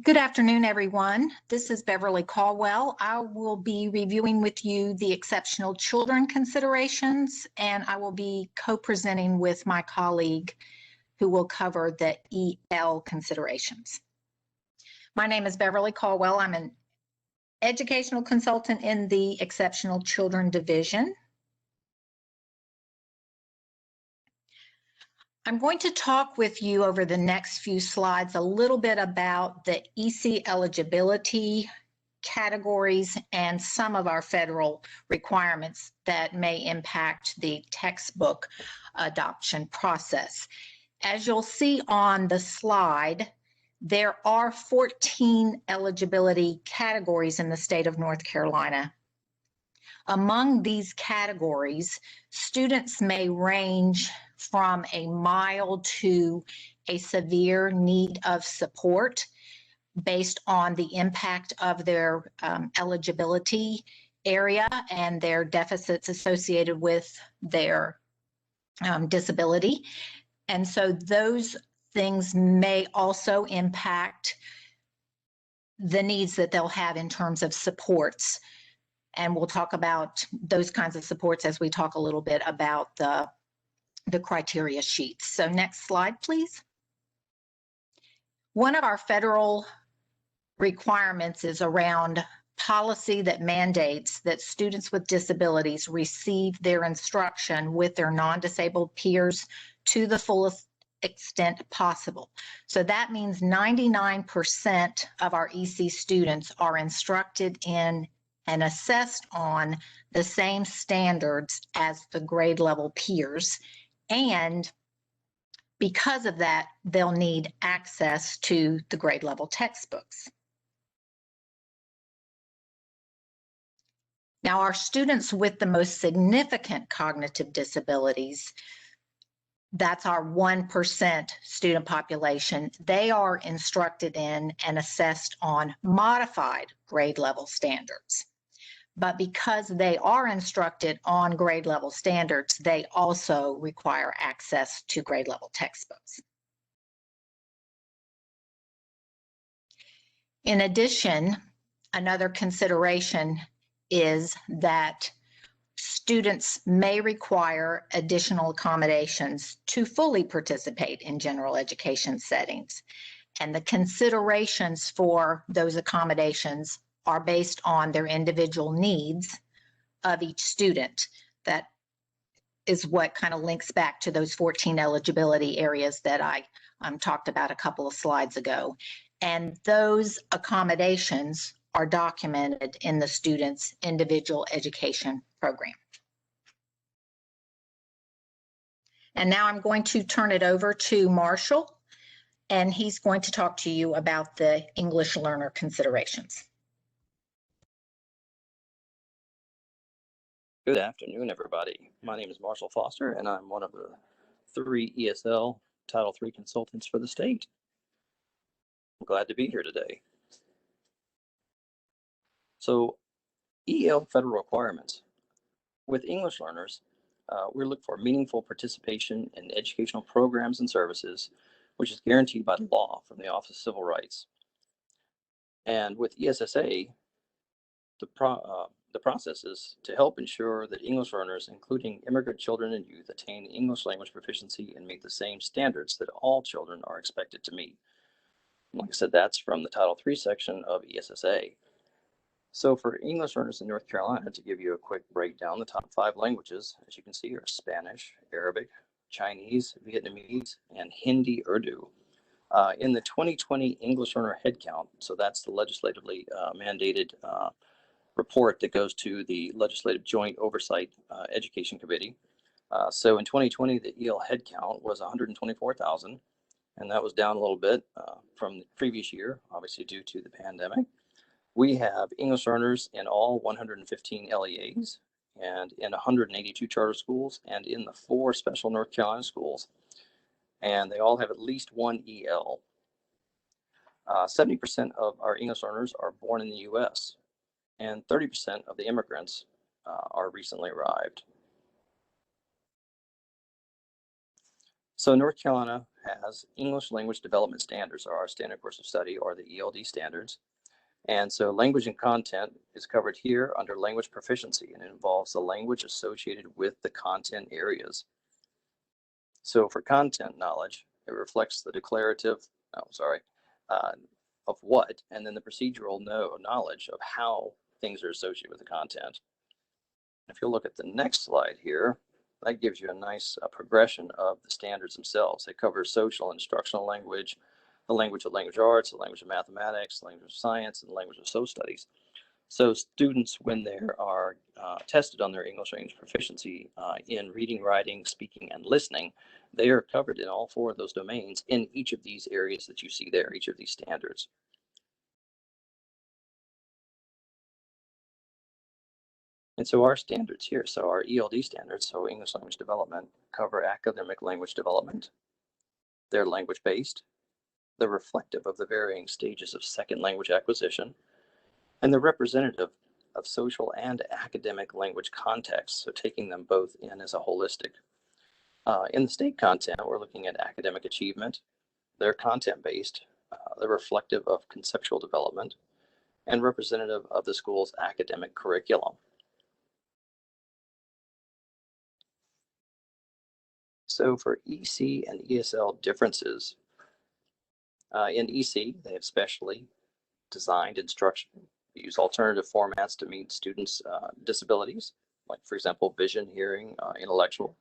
[SPEAKER 14] Good afternoon, everyone. This is Beverly Caldwell. I will be reviewing with you the exceptional children considerations, and I will be co-presenting with my colleague who will cover the EL considerations. My name is Beverly Caldwell. I'm an educational consultant in the Exceptional Children Division. I'm going to talk with you over the next few slides a little bit about the EC eligibility categories and some of our federal requirements that may impact the textbook adoption process. As you'll see on the slide, there are 14 eligibility categories in the state of North Carolina. Among these categories, students may range from a mild to a severe need of support based on the impact of their eligibility area and their deficits associated with their disability. And so those things may also impact the needs that they'll have in terms of supports. And we'll talk about those kinds of supports as we talk a little bit about the criteria sheets. So next slide, please. One of our federal requirements is around policy that mandates that students with disabilities receive their instruction with their non-disabled peers to the fullest extent possible. So that means 99% of our EC students are instructed in and assessed on the same standards as the grade level peers. And because of that, they'll need access to the grade level textbooks. Now, our students with the most significant cognitive disabilities, that's our 1% student population, they are instructed in and assessed on modified grade level standards. But because they are instructed on grade level standards, they also require access to grade level textbooks. In addition, another consideration is that students may require additional accommodations to fully participate in general education settings. And the considerations for those accommodations are based on their individual needs of each student. That is what kind of links back to those 14 eligibility areas that I talked about a couple of slides ago. And those accommodations are documented in the student's individual education program. And now I'm going to turn it over to Marshall, and he's going to talk to you about the English learner considerations.
[SPEAKER 15] Good afternoon, everybody. My name is Marshall Foster, and I'm one of the 3 ESL Title III consultants for the state. I'm glad to be here today. So, EL federal requirements. With English learners, we look for meaningful participation in educational programs and services, which is guaranteed by the law from the Office of Civil Rights. And with ESSA, the process is to help ensure that English learners, including immigrant children and youth, attain English language proficiency and meet the same standards that all children are expected to meet. Like I said, that's from the Title III section of ESSA. So for English learners in North Carolina, to give you a quick breakdown, the top 5 languages, as you can see, are Spanish, Arabic, Chinese, Vietnamese, and Hindi Urdu. In the 2020 English learner headcount, so that's the legislatively mandated report that goes to the Legislative Joint Oversight Education Committee. So in 2020, the EL headcount was 124,000, and that was down a little bit from the previous year, obviously due to the pandemic. We have English learners in all 115 LEAs and in 182 charter schools and in the 4 special North Carolina schools, and they all have at least 1 EL. 70% of our English learners are born in the U.S., and 30% of the immigrants are recently arrived. So North Carolina has English Language Development Standards, or our standard course of study, or the ELD standards. And so language and content is covered here under language proficiency, and it involves the language associated with the content areas. So for content knowledge, it reflects the declarative, of what, and then the procedural knowledge of how things are associated with the content. If you look at the next slide here, that gives you a nice progression of the standards themselves. They cover social and instructional language, the language of language arts, the language of mathematics, the language of science, and the language of social studies. So students, when they are tested on their English language proficiency in reading, writing, speaking, and listening, they are covered in all 4 of those domains in each of these areas that you see there, each of these standards. And so our standards here, so our ELD standards, so English language development, cover academic language development. They're language-based. They're reflective of the varying stages of second language acquisition, and they're representative of social and academic language contexts, so taking them both in as a holistic. In the state content, we're looking at academic achievement. They're content-based. They're reflective of conceptual development and representative of the school's academic curriculum. So for EC and ESL differences, in EC, they have specially designed instruction. We use alternative formats to meet students' disabilities, like, for example, vision, hearing, intellectual.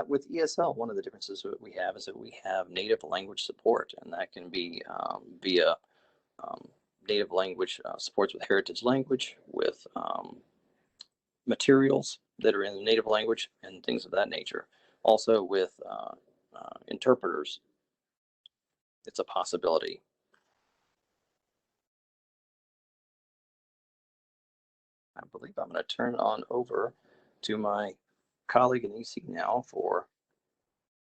[SPEAKER 15] With ESL, one of the differences that we have is that we have native language support, and that can be via native language supports with heritage language, with materials that are in the native language and things of that nature. Also with interpreters, it's a possibility. I believe I'm going to turn on over to my colleague in EC now for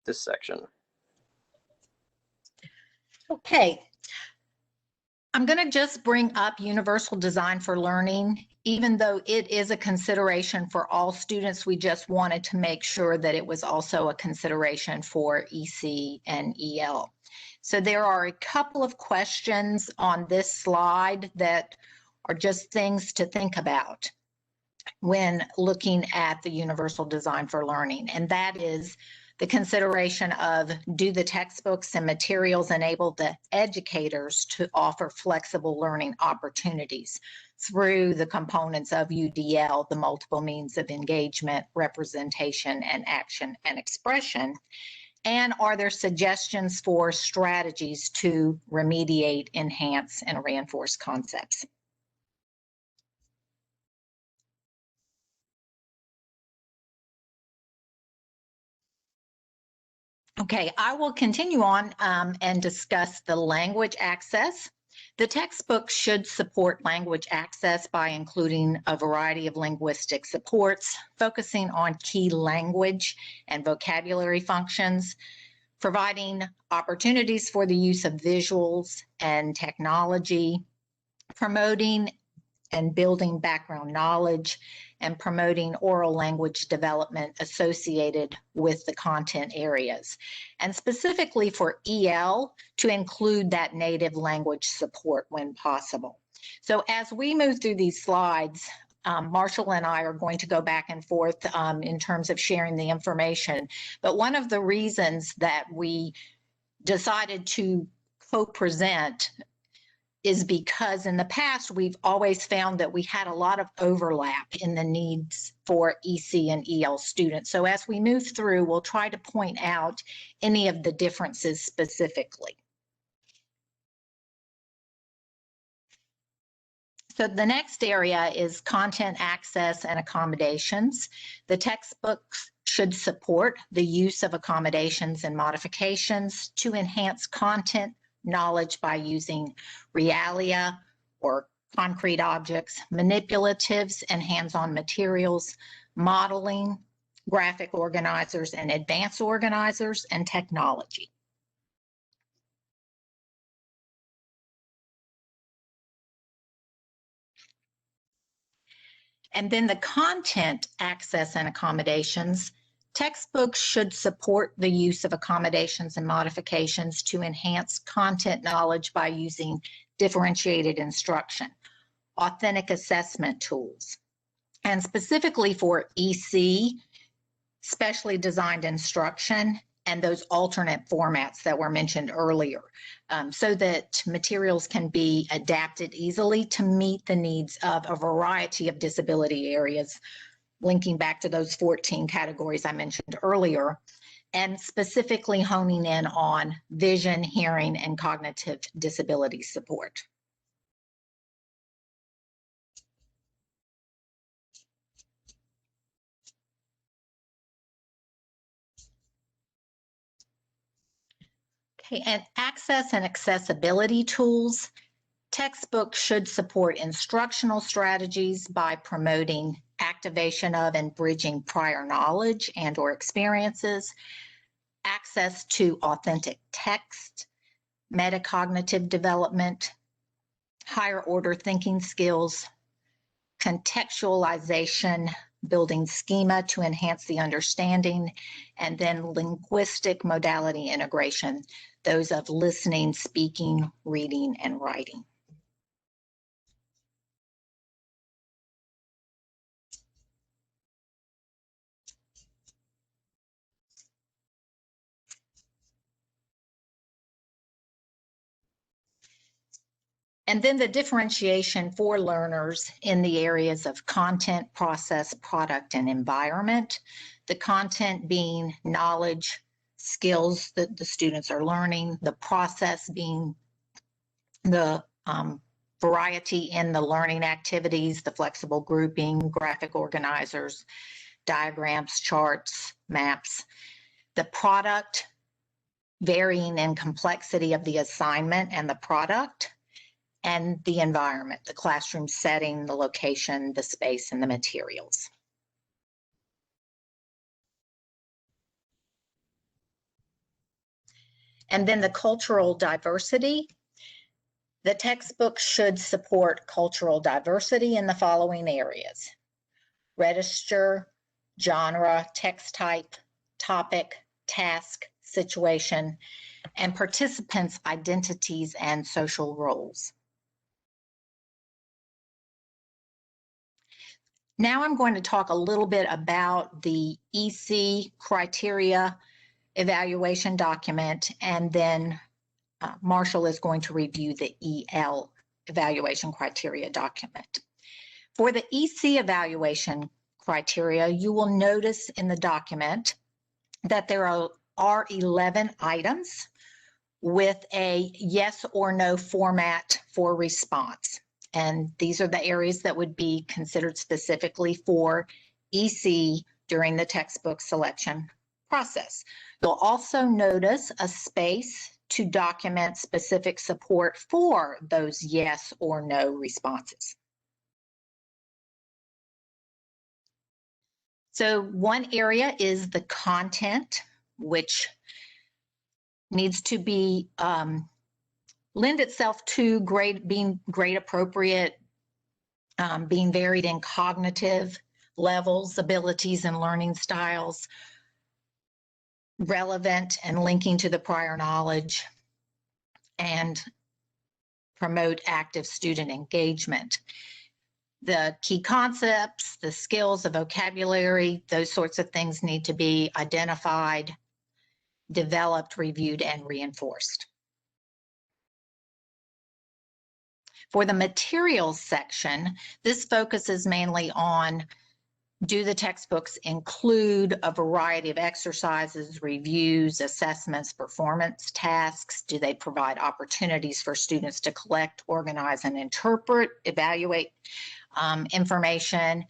[SPEAKER 15] this section.
[SPEAKER 14] Okay. I'm going to just bring up universal design for learning. Even though it is a consideration for all students, we just wanted to make sure that it was also a consideration for EC and EL. So there are a couple of questions on this slide that are just things to think about when looking at the universal design for learning. And that is the consideration of, do the textbooks and materials enable the educators to offer flexible learning opportunities through the components of UDL, the multiple means of engagement, representation, and action and expression? And are there suggestions for strategies to remediate, enhance, and reinforce concepts? Okay, I will continue on and discuss the language access. The textbook should support language access by including a variety of linguistic supports, focusing on key language and vocabulary functions, providing opportunities for the use of visuals and technology, promoting and building background knowledge, and promoting oral language development associated with the content areas. And specifically for EL, to include that native language support when possible. So as we move through these slides, Marshall and I are going to go back and forth in terms of sharing the information. But one of the reasons that we decided to co-present is because in the past, we've always found that we had a lot of overlap in the needs for EC and EL students. So as we move through, we'll try to point out any of the differences specifically. So the next area is content access and accommodations. The textbooks should support the use of accommodations and modifications to enhance content knowledge by using realia or concrete objects, manipulatives and hands-on materials, modeling, graphic organizers and advanced organizers, and technology. And then the content access and accommodations. Textbooks should support the use of accommodations and modifications to enhance content knowledge by using differentiated instruction, authentic assessment tools, and specifically for EC, specially designed instruction, and those alternate formats that were mentioned earlier, so that materials can be adapted easily to meet the needs of a variety of disability areas, linking back to those 14 categories I mentioned earlier, and specifically honing in on vision, hearing, and cognitive disability support. Okay, and access and accessibility tools. Textbooks should support instructional strategies by promoting activation of and bridging prior knowledge and or experiences, access to authentic text, metacognitive development, higher order thinking skills, contextualization, building schema to enhance the understanding, and then linguistic modality integration, those of listening, speaking, reading, and writing. And then the differentiation for learners in the areas of content, process, product, and environment. The content being knowledge, skills that the students are learning, the process being the variety in the learning activities, the flexible grouping, graphic organizers, diagrams, charts, maps. The product varying in complexity of the assignment and the product. And the environment, the classroom setting, the location, the space, and the materials. And then the cultural diversity. The textbook should support cultural diversity in the following areas: register, genre, text type, topic, task, situation, and participants' identities and social roles. Now I'm going to talk a little bit about the EC criteria evaluation document, and then Marshall is going to review the EL evaluation criteria document. For the EC evaluation criteria, you will notice in the document that there are 11 items with a yes or no format for response. And these are the areas that would be considered specifically for EC during the textbook selection process. You'll also notice a space to document specific support for those yes or no responses. So one area is the content, which needs to be lend itself to being grade appropriate, being varied in cognitive levels, abilities, and learning styles, relevant and linking to the prior knowledge, and promote active student engagement. The key concepts, the skills, the vocabulary, those sorts of things need to be identified, developed, reviewed, and reinforced. For the materials section, this focuses mainly on, do the textbooks include a variety of exercises, reviews, assessments, performance tasks? Do they provide opportunities for students to collect, organize, and interpret, evaluate information,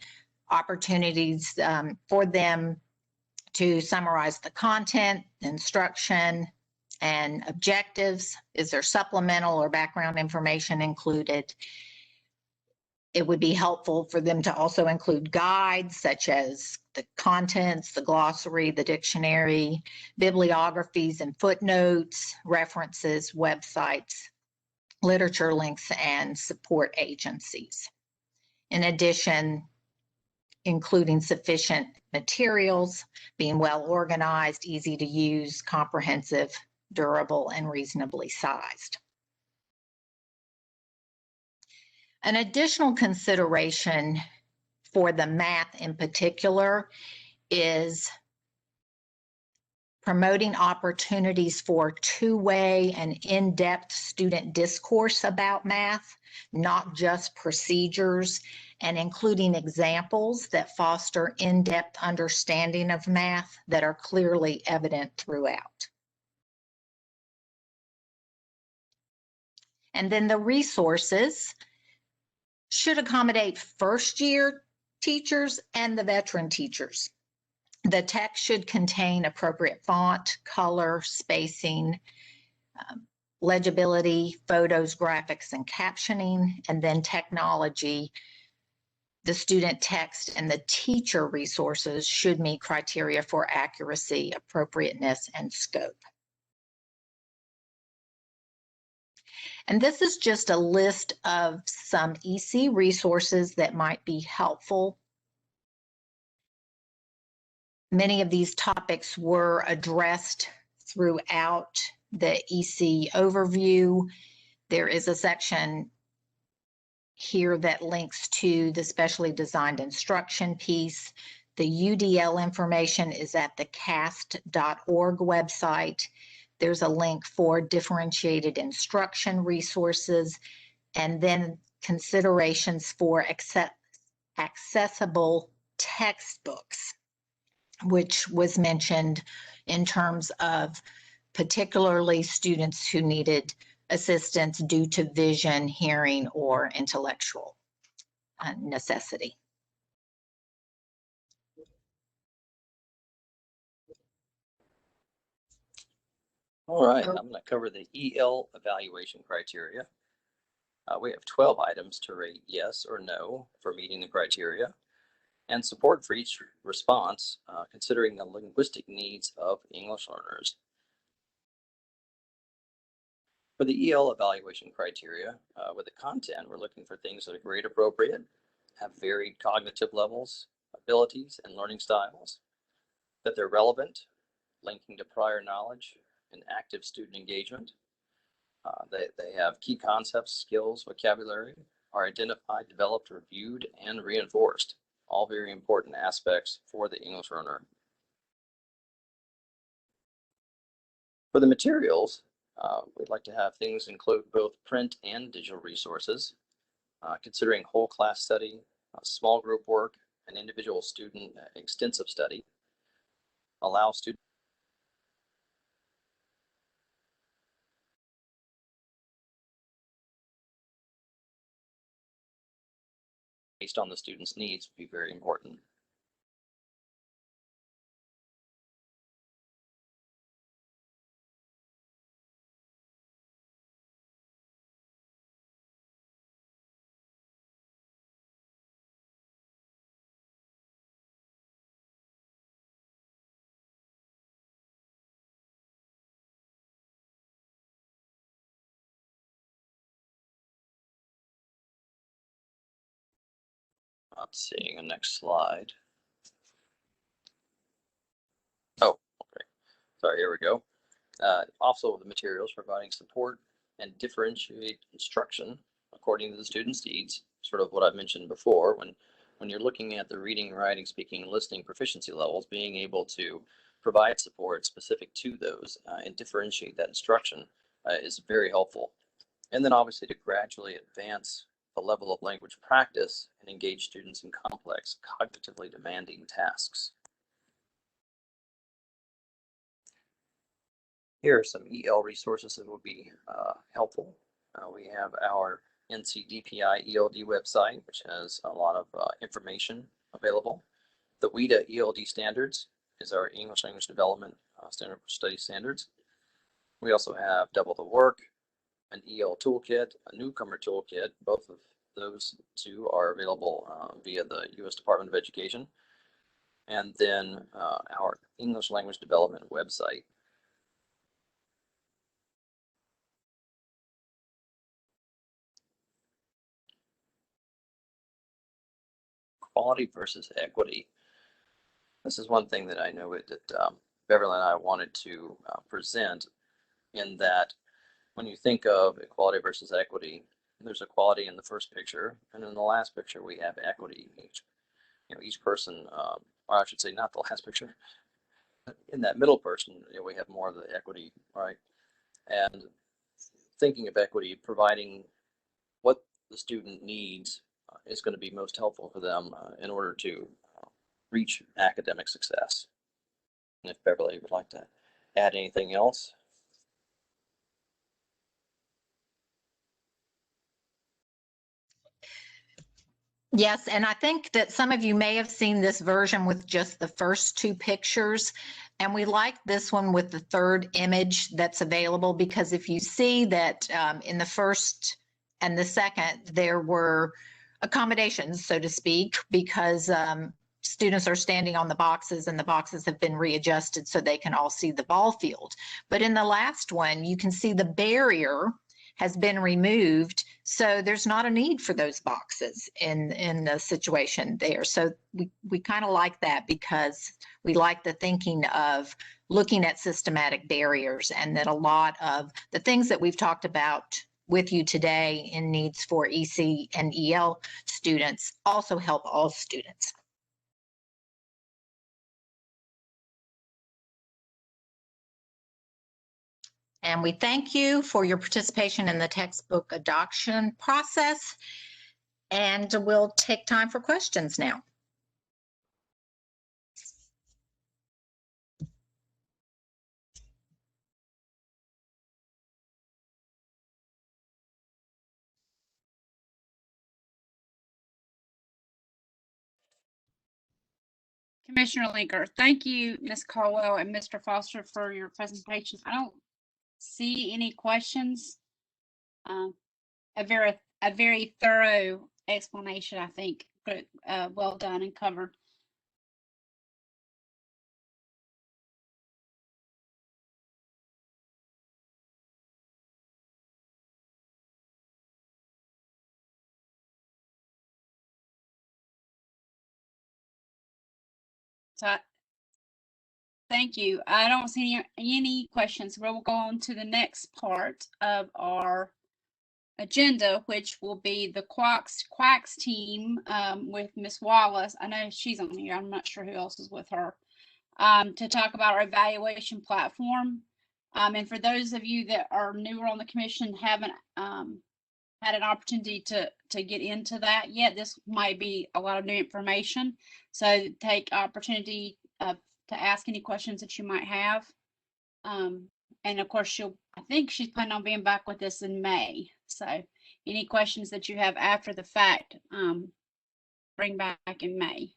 [SPEAKER 14] opportunities for them to summarize the content, instruction, and objectives? Is there supplemental or background information included? It would be helpful for them to also include guides such as the contents, the glossary, the dictionary, bibliographies and footnotes, references, websites, literature links, and support agencies. In addition, including sufficient materials, being well organized, easy to use, comprehensive, durable, and reasonably sized. An additional consideration for the math in particular is promoting opportunities for two-way and in-depth student discourse about math, not just procedures, and including examples that foster in-depth understanding of math that are clearly evident throughout. And then the resources should accommodate first-year teachers and the veteran teachers. The text should contain appropriate font, color, spacing, legibility, photos, graphics, and captioning, and then technology. The student text and the teacher resources should meet criteria for accuracy, appropriateness, and scope. And this is just a list of some EC resources that might be helpful. Many of these topics were addressed throughout the EC overview. There is a section here that links to the specially designed instruction piece. The UDL information is at the cast.org website. There's a link for differentiated instruction resources, and then considerations for accessible textbooks, which was mentioned in terms of particularly students who needed assistance due to vision, hearing, or intellectual necessity.
[SPEAKER 15] All right, I'm going to cover the EL evaluation criteria. We have 12 items to rate yes or no for meeting the criteria, and support for each response, considering the linguistic needs of English learners. For the EL evaluation criteria, with the content, we're looking for things that are grade appropriate, have varied cognitive levels, abilities, and learning styles, that they're relevant, linking to prior knowledge, and active student engagement. They have key concepts, skills, vocabulary are identified, developed, reviewed, and reinforced. All very important aspects for the English learner. For the materials, we'd like to have things include both print and digital resources, considering whole class study, small group work, and individual student extensive study. Allow students based on the student's needs would be very important. Not seeing a next slide. Oh, okay. Sorry, here we go. Also, the materials providing support and differentiate instruction according to the student's needs, sort of what I mentioned before, when you're looking at the reading, writing, speaking, and listening proficiency levels, being able to provide support specific to those and differentiate that instruction is very helpful. And then obviously to gradually advance the level of language practice and engage students in complex, cognitively demanding tasks. Here are some EL resources that would be helpful. We have our NCDPI ELD website, which has a lot of information available. The WIDA ELD Standards is our English language development standard for study standards. We also have Double the Work, an EL toolkit, a newcomer toolkit. Both of those two are available via the U.S. Department of Education. And then our English language development website. Quality versus equity. This is one thing that I know that Beverly and I wanted to present, in that when you think of equality versus equity, there's equality in the first picture, and in the last picture we have equity. Each person, or I should say, not the last picture. In that middle person, we have more of the equity, right? And thinking of equity, providing what the student needs is going to be most helpful for them in order to reach academic success. And if Beverly would like to add anything else.
[SPEAKER 14] Yes, and I think that some of you may have seen this version with just the first two pictures. And we like this one with the third image that's available, because if you see that in the first and the second, there were accommodations, so to speak, because students are standing on the boxes and the boxes have been readjusted so they can all see the ball field. But in the last one, you can see the barrier has been removed, so there's not a need for those boxes in the situation there. So we kind of like that, because we like the thinking of looking at systematic barriers, and that a lot of the things that we've talked about with you today in needs for EC and EL students also help all students. And we thank you for your participation in the textbook adoption process. And we'll take time for questions now.
[SPEAKER 2] Commissioner Linker, thank you, Ms. Caldwell and Mr. Foster, for your presentation. I don't see any questions. A very thorough explanation, I think, but well done and covered. So thank you. I don't see any questions. We'll go on to the next part of our agenda, which will be the Quacks team with Miss Wallace. I know she's on here. I'm not sure who else is with her to talk about our evaluation platform. And for those of you that are newer on the commission, haven't had an opportunity to get into that yet, this might be a lot of new information. So take opportunity to ask any questions that you might have. And of course, I think she's planning on being back with us in May. So any questions that you have after the fact, bring back in May.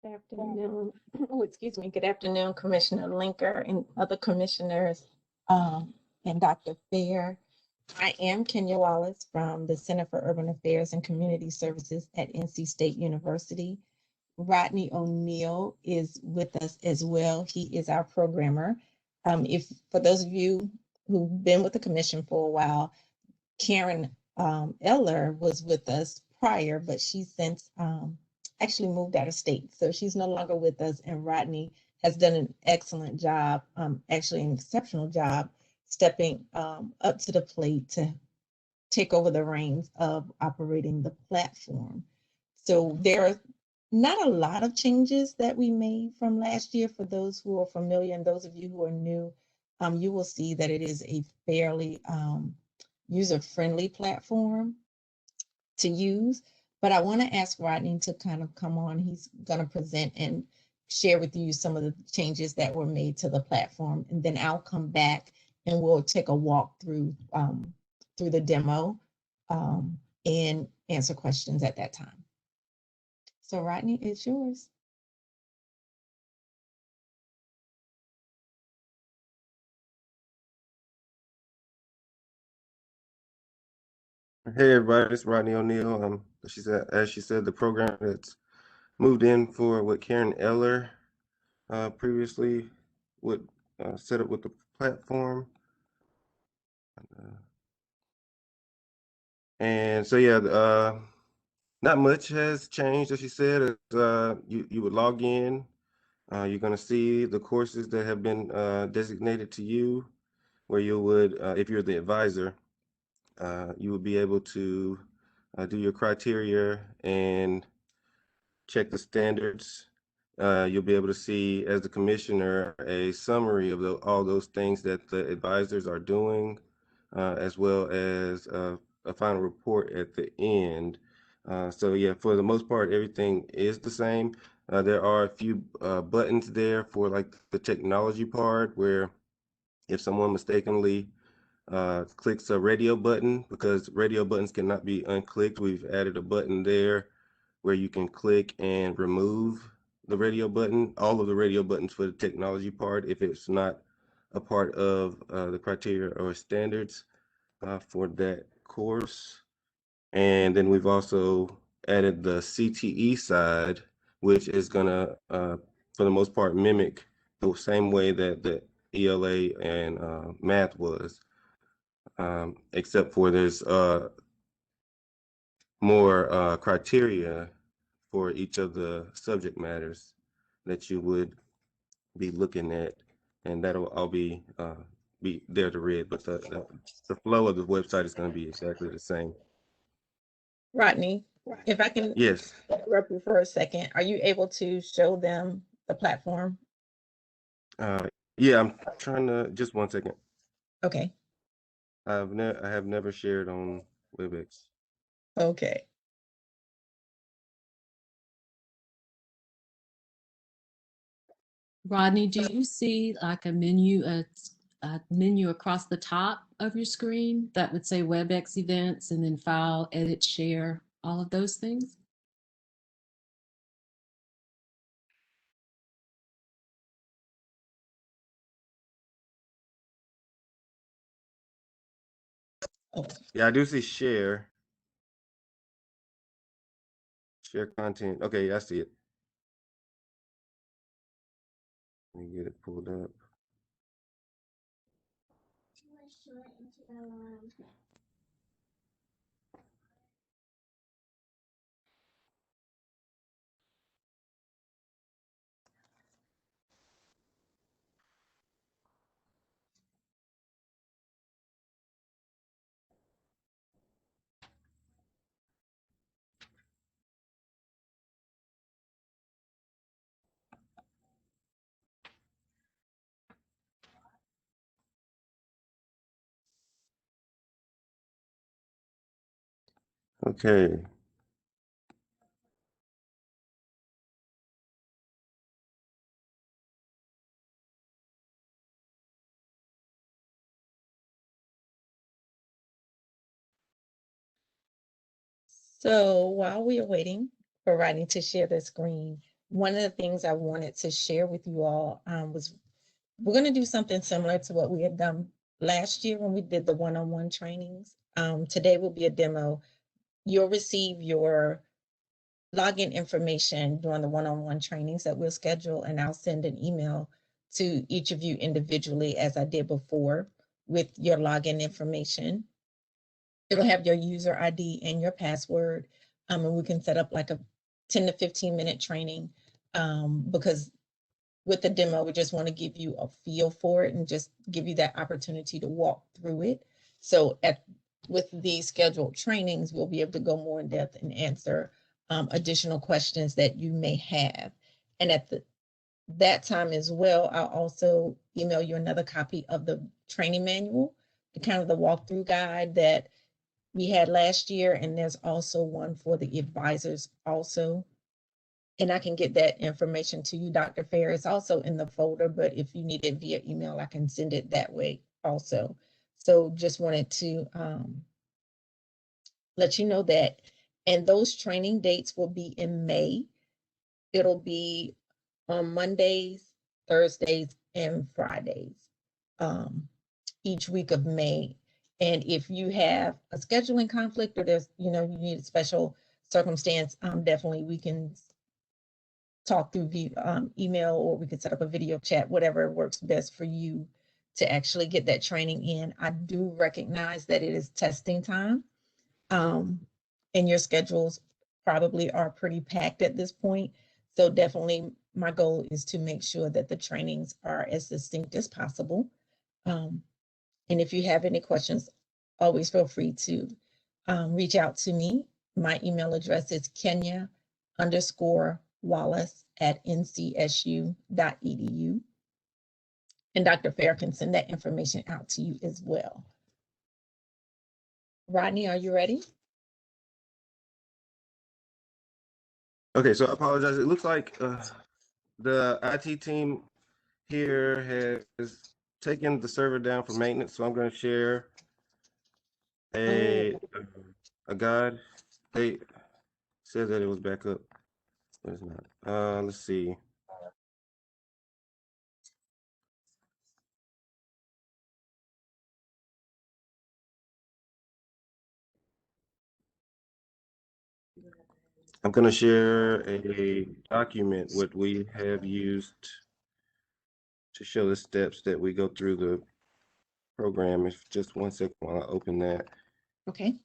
[SPEAKER 16] Good afternoon. Oh, excuse me. Good afternoon, Commissioner Linker and other commissioners, and Dr. Fair. I am Kenya Wallace from the Center for Urban Affairs and Community Services at NC State University. Rodney O'Neill is with us as well. He is our programmer. For those of you who've been with the commission for a while, Karen Eller was with us prior, but she's since actually moved out of state. So she's no longer with us, and Rodney has done an excellent job, actually an exceptional job, stepping up to the plate to take over the reins of operating the platform. So there are not a lot of changes that we made from last year. For those who are familiar and those of you who are new, you will see that it is a fairly user-friendly platform to use. But I want to ask Rodney to kind of come on. He's going to present and share with you some of the changes that were made to the platform. And then I'll come back and we'll take a walk through the demo and answer questions at that time. So Rodney, it's yours.
[SPEAKER 17] Hey everybody, it's Rodney O'Neill. As she said, the program that's moved in for what Karen Eller previously would set up with the platform. And so yeah, not much has changed. As she said, you would log in. You're going to see the courses that have been designated to you, where you would, if you're the advisor, you would be able to do your criteria and check the standards. You'll be able to see, as the commissioner, a summary of all those things that the advisors are doing, as well as a final report at the end. So yeah, for the most part, everything is the same. There are a few buttons there for like the technology part, where if someone mistakenly clicks a radio button, because radio buttons cannot be unclicked, we've added a button there where you can click and remove the radio button, all of the radio buttons for the technology part, if it's not a part of the criteria or standards for that course. And then we've also added the CTE side, which is gonna, for the most part, mimic the same way that the ELA and math was, except for there's more criteria for each of the subject matters that you would be looking at, and that'll all be there to read, but the flow of the website is going to be exactly the same.
[SPEAKER 16] Rodney, if I can interrupt you for a second, are you able to show them the platform?
[SPEAKER 17] Yeah, I'm trying to, just one second.
[SPEAKER 16] Okay.
[SPEAKER 17] I have never shared on WebEx.
[SPEAKER 16] Okay.
[SPEAKER 1] Rodney, do you see like a menu across the top of your screen that would say WebEx events and then file, edit, share, all of those things?
[SPEAKER 17] Yeah, I do see share content. Okay, I see it. Let me get it pulled up. Okay.
[SPEAKER 16] So while we are waiting for Rodney to share the screen, one of the things I wanted to share with you all was we're going to do something similar to what we had done last year when we did the one-on-one trainings. Today will be a demo. You'll receive your login information during the one-on-one trainings that we'll schedule, and I'll send an email to each of you individually as I did before with your login information. It'll have your user ID and your password, and we can set up like a 10 to 15 minute training because with the demo, we just want to give you a feel for it and just give you that opportunity to walk through it. So with these scheduled trainings, we'll be able to go more in depth and answer additional questions that you may have. And at that time as well, I'll also email you another copy of the training manual, the kind of the walkthrough guide that we had last year. And there's also one for the advisors also. And I can get that information to you, Dr. Fair. It's also in the folder, but if you need it via email, I can send it that way also. So just wanted to let you know that. And those training dates will be in May. It'll be on Mondays, Thursdays, and Fridays, each week of May. And if you have a scheduling conflict or there's, you need a special circumstance, definitely we can talk through email, or we could set up a video chat, whatever works best for you to actually get that training in. I do recognize that it is testing time, and your schedules probably are pretty packed at this point. So definitely my goal is to make sure that the trainings are as distinct as possible. And if you have any questions, always feel free to reach out to me. My email address is Kenya_Wallace@ncsu.edu. And Dr. Fair can send that information out to you as well. Rodney, are you ready?
[SPEAKER 17] Okay, so I apologize. It looks like the IT team here has taken the server down for maintenance, so I'm going to share a guide. They said that it was back up, but it's not. Let's see. I'm going to share a document what we have used to show the steps that we go through the program. If just 1 second while I open that.
[SPEAKER 16] Okay.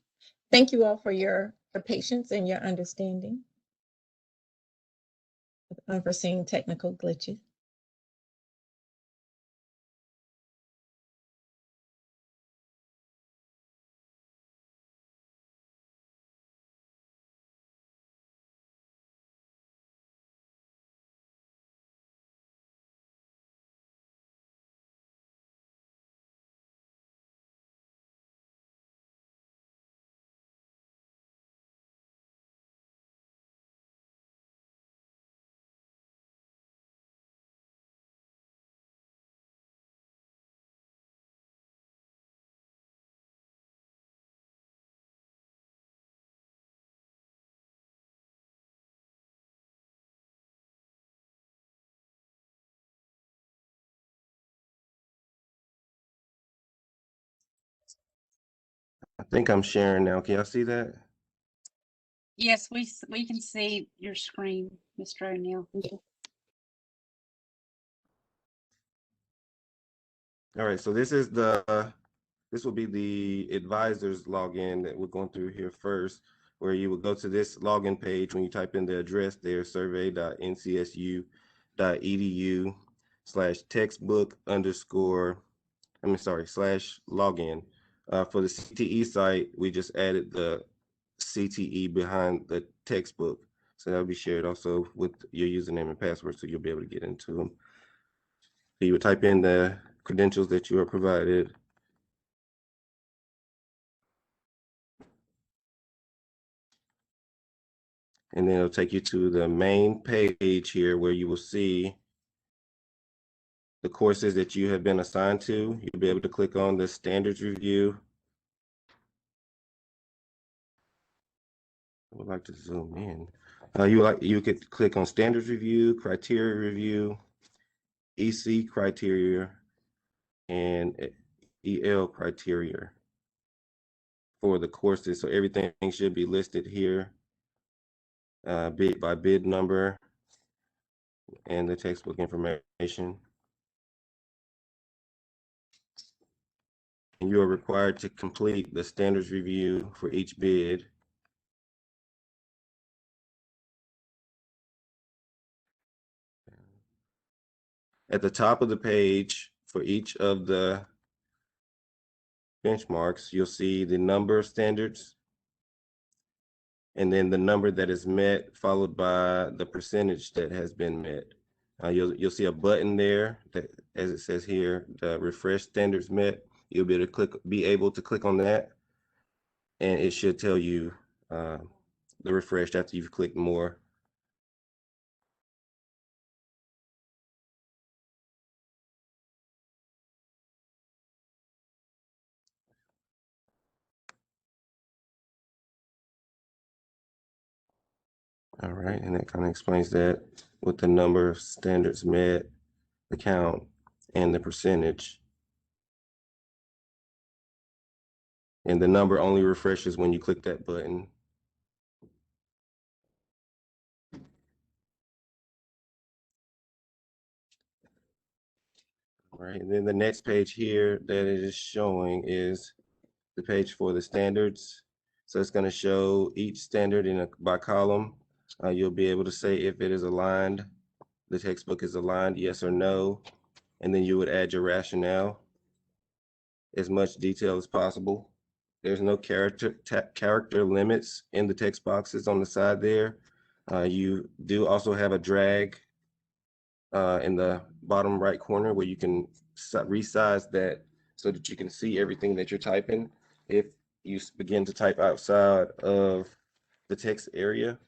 [SPEAKER 16] Thank you all for your patience and your understanding with unforeseen technical glitches.
[SPEAKER 17] I think I'm sharing now. Can y'all see that?
[SPEAKER 2] Yes, we can see your screen, Mr. O'Neill.
[SPEAKER 17] All right, so this will be the advisor's login that we're going through here first, where you will go to this login page. When you type in the address there, survey.ncsu.edu/textbook_/login. For the CTE site, we just added the CTE behind the textbook. So that'll be shared also with your username and password, so you'll be able to get into them. So you would type in the credentials that you are provided. And then it'll take you to the main page here where you will see the courses that you have been assigned to. You'll be able to click on the standards review. I would like to zoom in. You could click on standards review, criteria review, EC criteria, and EL criteria for the courses. So everything should be listed here, bid by bid number and the textbook information. And you are required to complete the standards review for each bid. At the top of the page for each of the benchmarks, you'll see the number of standards and then the number that is met, followed by the percentage that has been met. You'll see a button there that, as it says here, the refresh standards met. You'll be able to click on that, and it should tell you the refreshed after you've clicked more. All right, and that kind of explains that with the number of standards met, the count, and the percentage. And the number only refreshes when you click that button. All right, and then the next page here that it is showing is the page for the standards. So it's going to show each standard by column. You'll be able to say if it is aligned, the textbook is aligned, yes or no, and then you would add your rationale. As much detail as possible. There's no character limits in the text boxes on the side there. You do also have a drag in the bottom right corner where you can resize that so that you can see everything that you're typing. If you begin to type outside of the text area,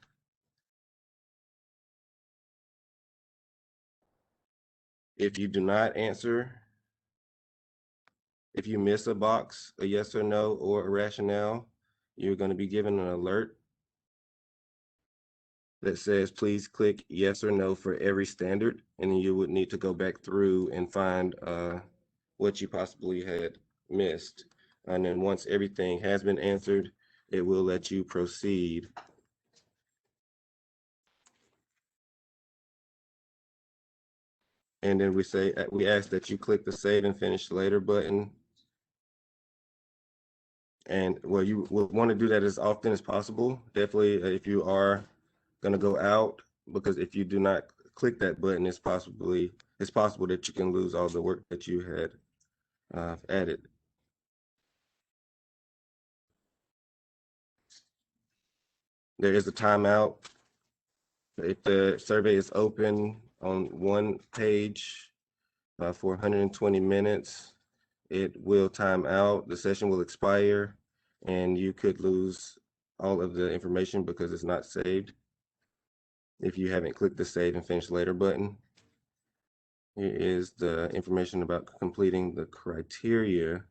[SPEAKER 17] if you do not answer, if you miss a box, a yes or no, or a rationale, you're going to be given an alert that says, please click yes or no for every standard. And then you would need to go back through and find what you possibly had missed. And then once everything has been answered, it will let you proceed. And then we ask that you click the save and finish later button. And well, you will want to do that as often as possible. Definitely if you are going to go out, because if you do not click that button, it's possible that you can lose all the work that you had added. There is a timeout. If the survey is open on one page for 120 minutes, it will time out, the session will expire, and you could lose all of the information because it's not saved if you haven't clicked the save and finish later button. Here is the information about completing the criteria.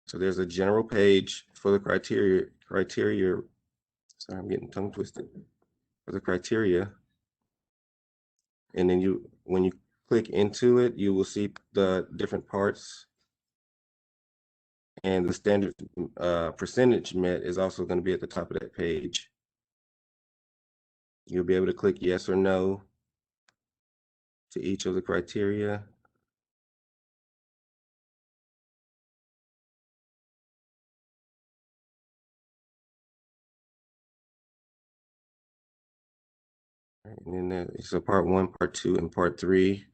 [SPEAKER 17] So there's a general page for the criteria. Sorry, I'm getting tongue twisted. For the criteria. And then when you click into it, you will see the different parts. And the standard percentage met is also going to be at the top of that page. You'll be able to click yes or no to each of the criteria. And then so part 1, part 2, and part 3.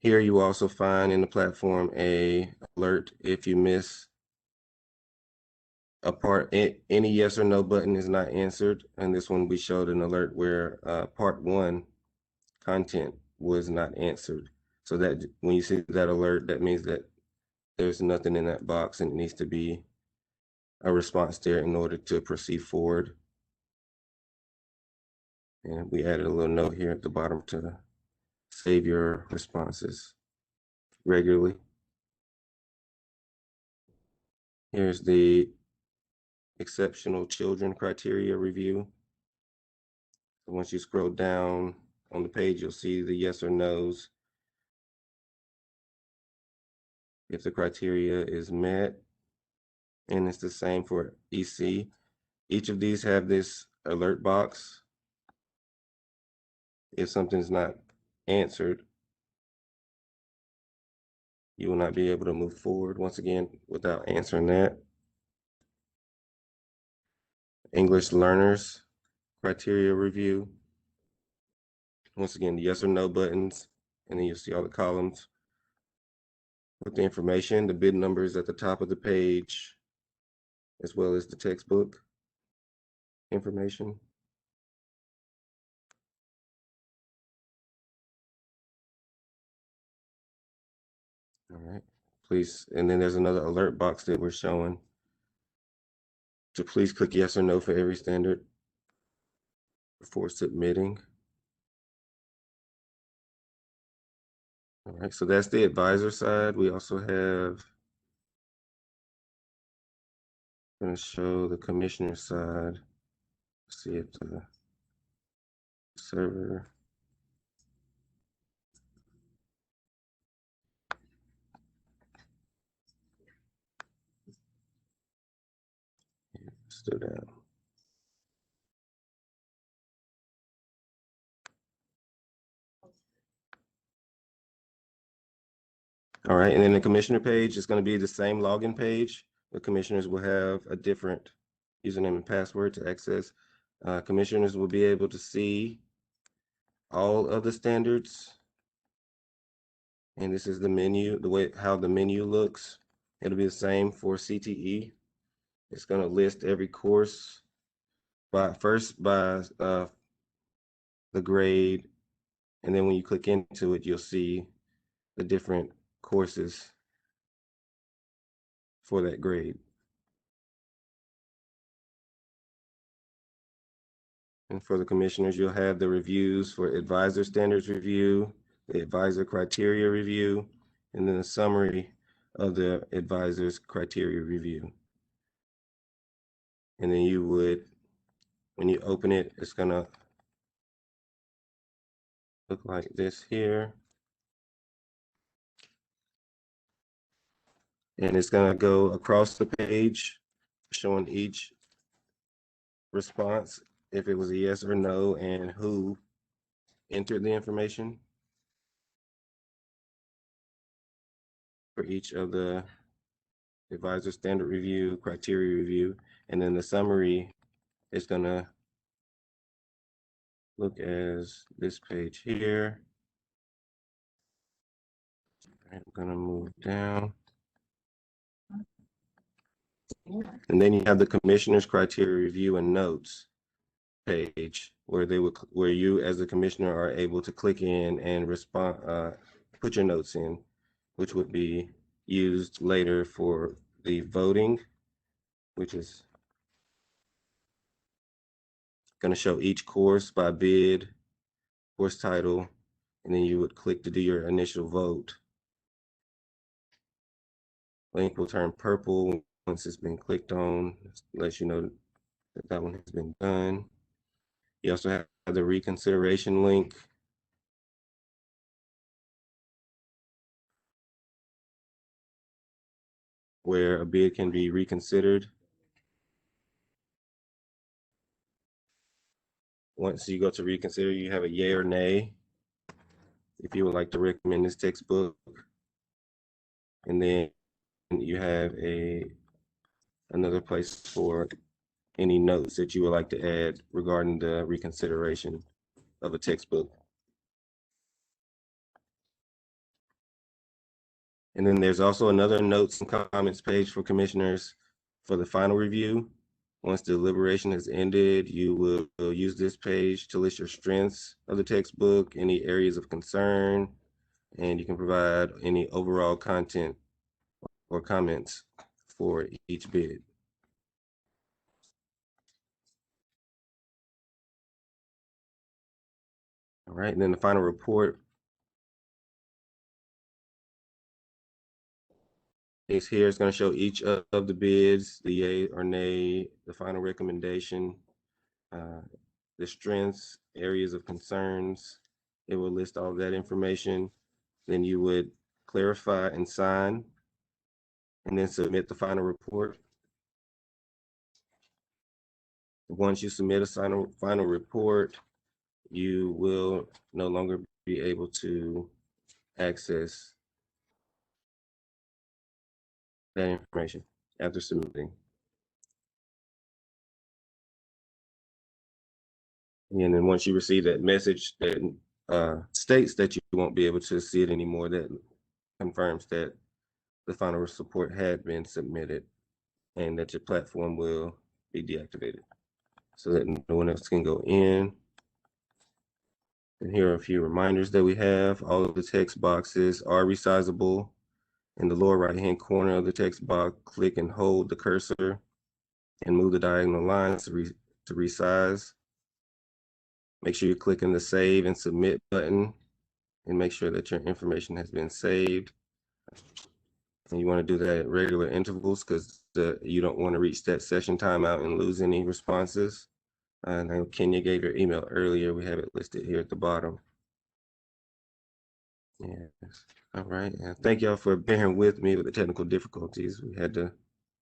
[SPEAKER 17] Here you also find in the platform a alert if you miss a part, any yes or no button is not answered. And this one we showed an alert where part 1 content was not answered. So that when you see that alert, that means that there's nothing in that box and it needs to be a response there in order to proceed forward. And we added a little note here at the bottom to save your responses regularly. Here's the exceptional children criteria review. So once you scroll down on the page, you'll see the yes or no's. If the criteria is met, and it's the same for EC. Each of these have this alert box. If something's not answered, you will not be able to move forward once again without answering that. English learners criteria review. Once again, the yes or no buttons, and then you'll see all the columns with the information. The bid number is at the top of the page, as well as the textbook information. All right, please, and then there's another alert box that we're showing. So please click yes or no for every standard before submitting. All right, so that's the advisor side. We also have, I'm going to show the commissioner side. See if the server. Still down. All right, and then the commissioner page is going to be the same login page. The commissioners will have a different username and password to access. Commissioners will be able to see all of the standards. And this is the menu, the way how the menu looks. It'll be the same for CTE. It's going to list every course by the grade, and then when you click into it, you'll see the different courses for that grade. And for the commissioners, you'll have the reviews for advisor standards review, the advisor criteria review, and then a summary of the advisor's criteria review. And then you would, when you open it, it's gonna look like this here. And it's gonna go across the page, showing each response, if it was a yes or no, and who entered the information for each of the advisor standard review, criteria review, and then the summary is gonna look as this page here. I'm gonna move down. And then you have the commissioner's criteria review and notes page where you as the commissioner are able to click in and respond, put your notes in, which would be used later for the voting, which is going to show each course by bid, course title, and then you would click to do your initial vote. Link will turn purple once it's been clicked on, lets you know that that one has been done. You also have the reconsideration link. Where a bid can be reconsidered. Once you go to reconsider, you have a yay or nay if you would like to recommend this textbook. And then you have another place for any notes that you would like to add regarding the reconsideration of a textbook. And then there's also another notes and comments page for commissioners for the final review. Once the deliberation has ended, you will use this page to list your strengths of the textbook, any areas of concern, and you can provide any overall content or comments for each bid. right, and then the final report is here. It's going to show each of the bids, the yay or nay, the final recommendation, the strengths, areas of concerns. It will list all that information. Then you would clarify and sign, and then submit the final report. Once you submit a final report, you will no longer be able to access that information after submitting. And then once you receive that message that states that you won't be able to see it anymore, that confirms that the final report had been submitted and that your platform will be deactivated so that no one else can go in. And here are a few reminders that we have. All of the text boxes are resizable. In the lower right-hand corner of the text box, click and hold the cursor and move the diagonal lines to resize. Make sure you click in the Save and Submit button and make sure that your information has been saved. And you want to do that at regular intervals because you don't want to reach that session timeout and lose any responses. And then Kenya gave your email earlier. We have it listed here at the bottom. Yes. All right. And thank y'all for bearing with me with the technical difficulties. We had to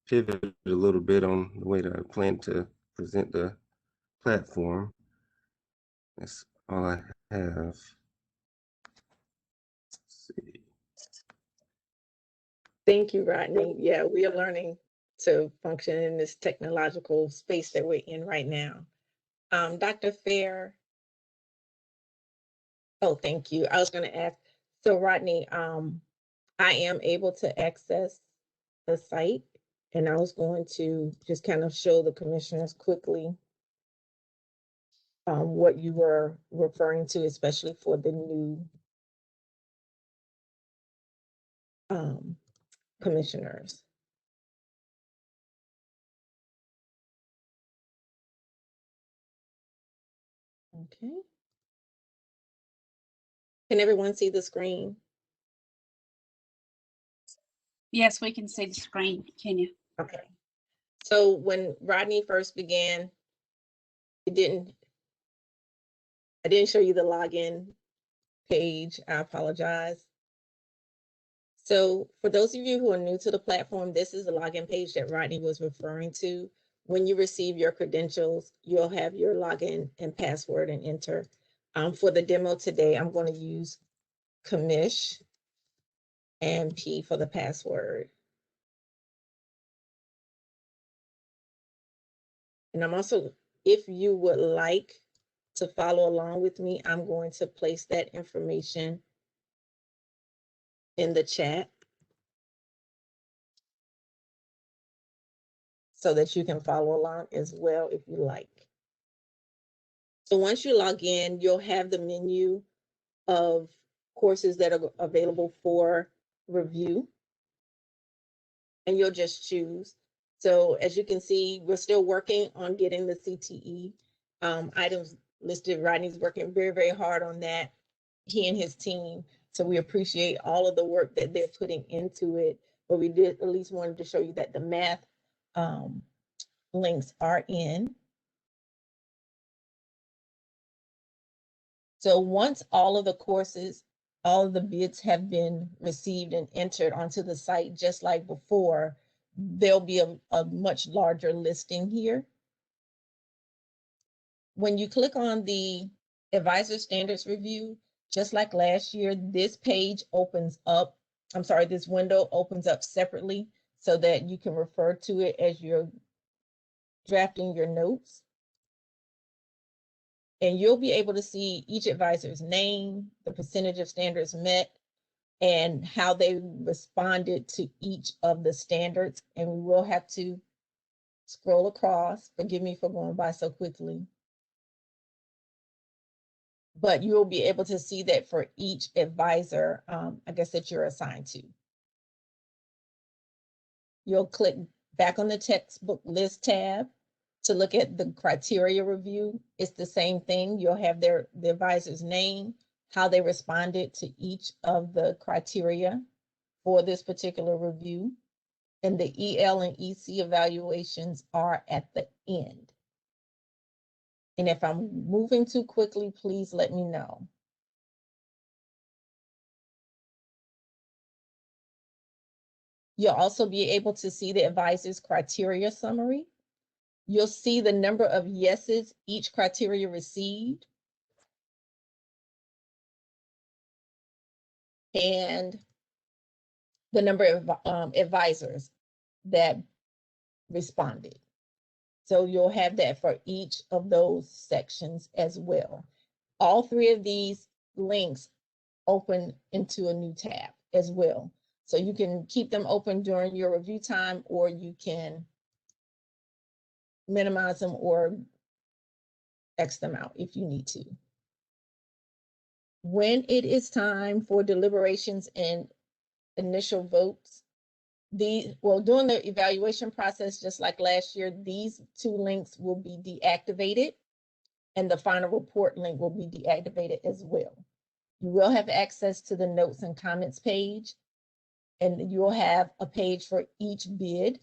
[SPEAKER 17] pivot a little bit on the way that I planned to present the platform. That's all I have. Let's see.
[SPEAKER 16] Thank you, Rodney. Yeah, we are learning to function in this technological space that we're in right now. Dr. Fair. Oh, thank you. I was going to ask, so Rodney, I am able to access the site, and I was going to just kind of show the commissioners quickly what you were referring to, especially for the new commissioners. Okay. Can everyone see the screen?
[SPEAKER 2] Yes, we can see the screen. Can you?
[SPEAKER 16] Okay. So when Rodney first began, I didn't show you the login page. I apologize. So for those of you who are new to the platform, this is the login page that Rodney was referring to. When you receive your credentials, you'll have your login and password and enter. For the demo today, I'm going to use commish and P for the password. And I'm also, if you would like to follow along with me, I'm going to place that information in the chat so that you can follow along as well if you like. So once you log in, you'll have the menu of courses that are available for review, and you'll just choose. So as you can see, we're still working on getting the CTE items listed. Rodney's working very, very hard on that, he and his team. So we appreciate all of the work that they're putting into it, but we did at least wanted to show you that the math links are in. So once all of the courses, all of the bids have been received and entered onto the site, just like before, there'll be a much larger listing here. When you click on the Advisor Standards Review, just like last year, this page opens up, this window opens up separately so that you can refer to it as you're drafting your notes. And you'll be able to see each advisor's name, the percentage of standards met, and how they responded to each of the standards. And we will have to scroll across. Forgive me for going by so quickly. But you'll be able to see that for each advisor, I guess, that you're assigned to. You'll click back on the textbook list tab to look at the criteria review, it's the same thing. You'll have the advisor's name, how they responded to each of the criteria for this particular review. And the EL and EC evaluations are at the end. And if I'm moving too quickly, please let me know. You'll also be able to see the advisor's criteria summary. You'll see the number of yeses each criteria received. And the number of advisors that responded. So you'll have that for each of those sections as well. All three of these links open into a new tab as well. So you can keep them open during your review time, or you can minimize them or X them out if you need to. When it is time for deliberations and initial votes, during the evaluation process, just like last year, these two links will be deactivated and the final report link will be deactivated as well. You will have access to the notes and comments page, and you'll have a page for each bid.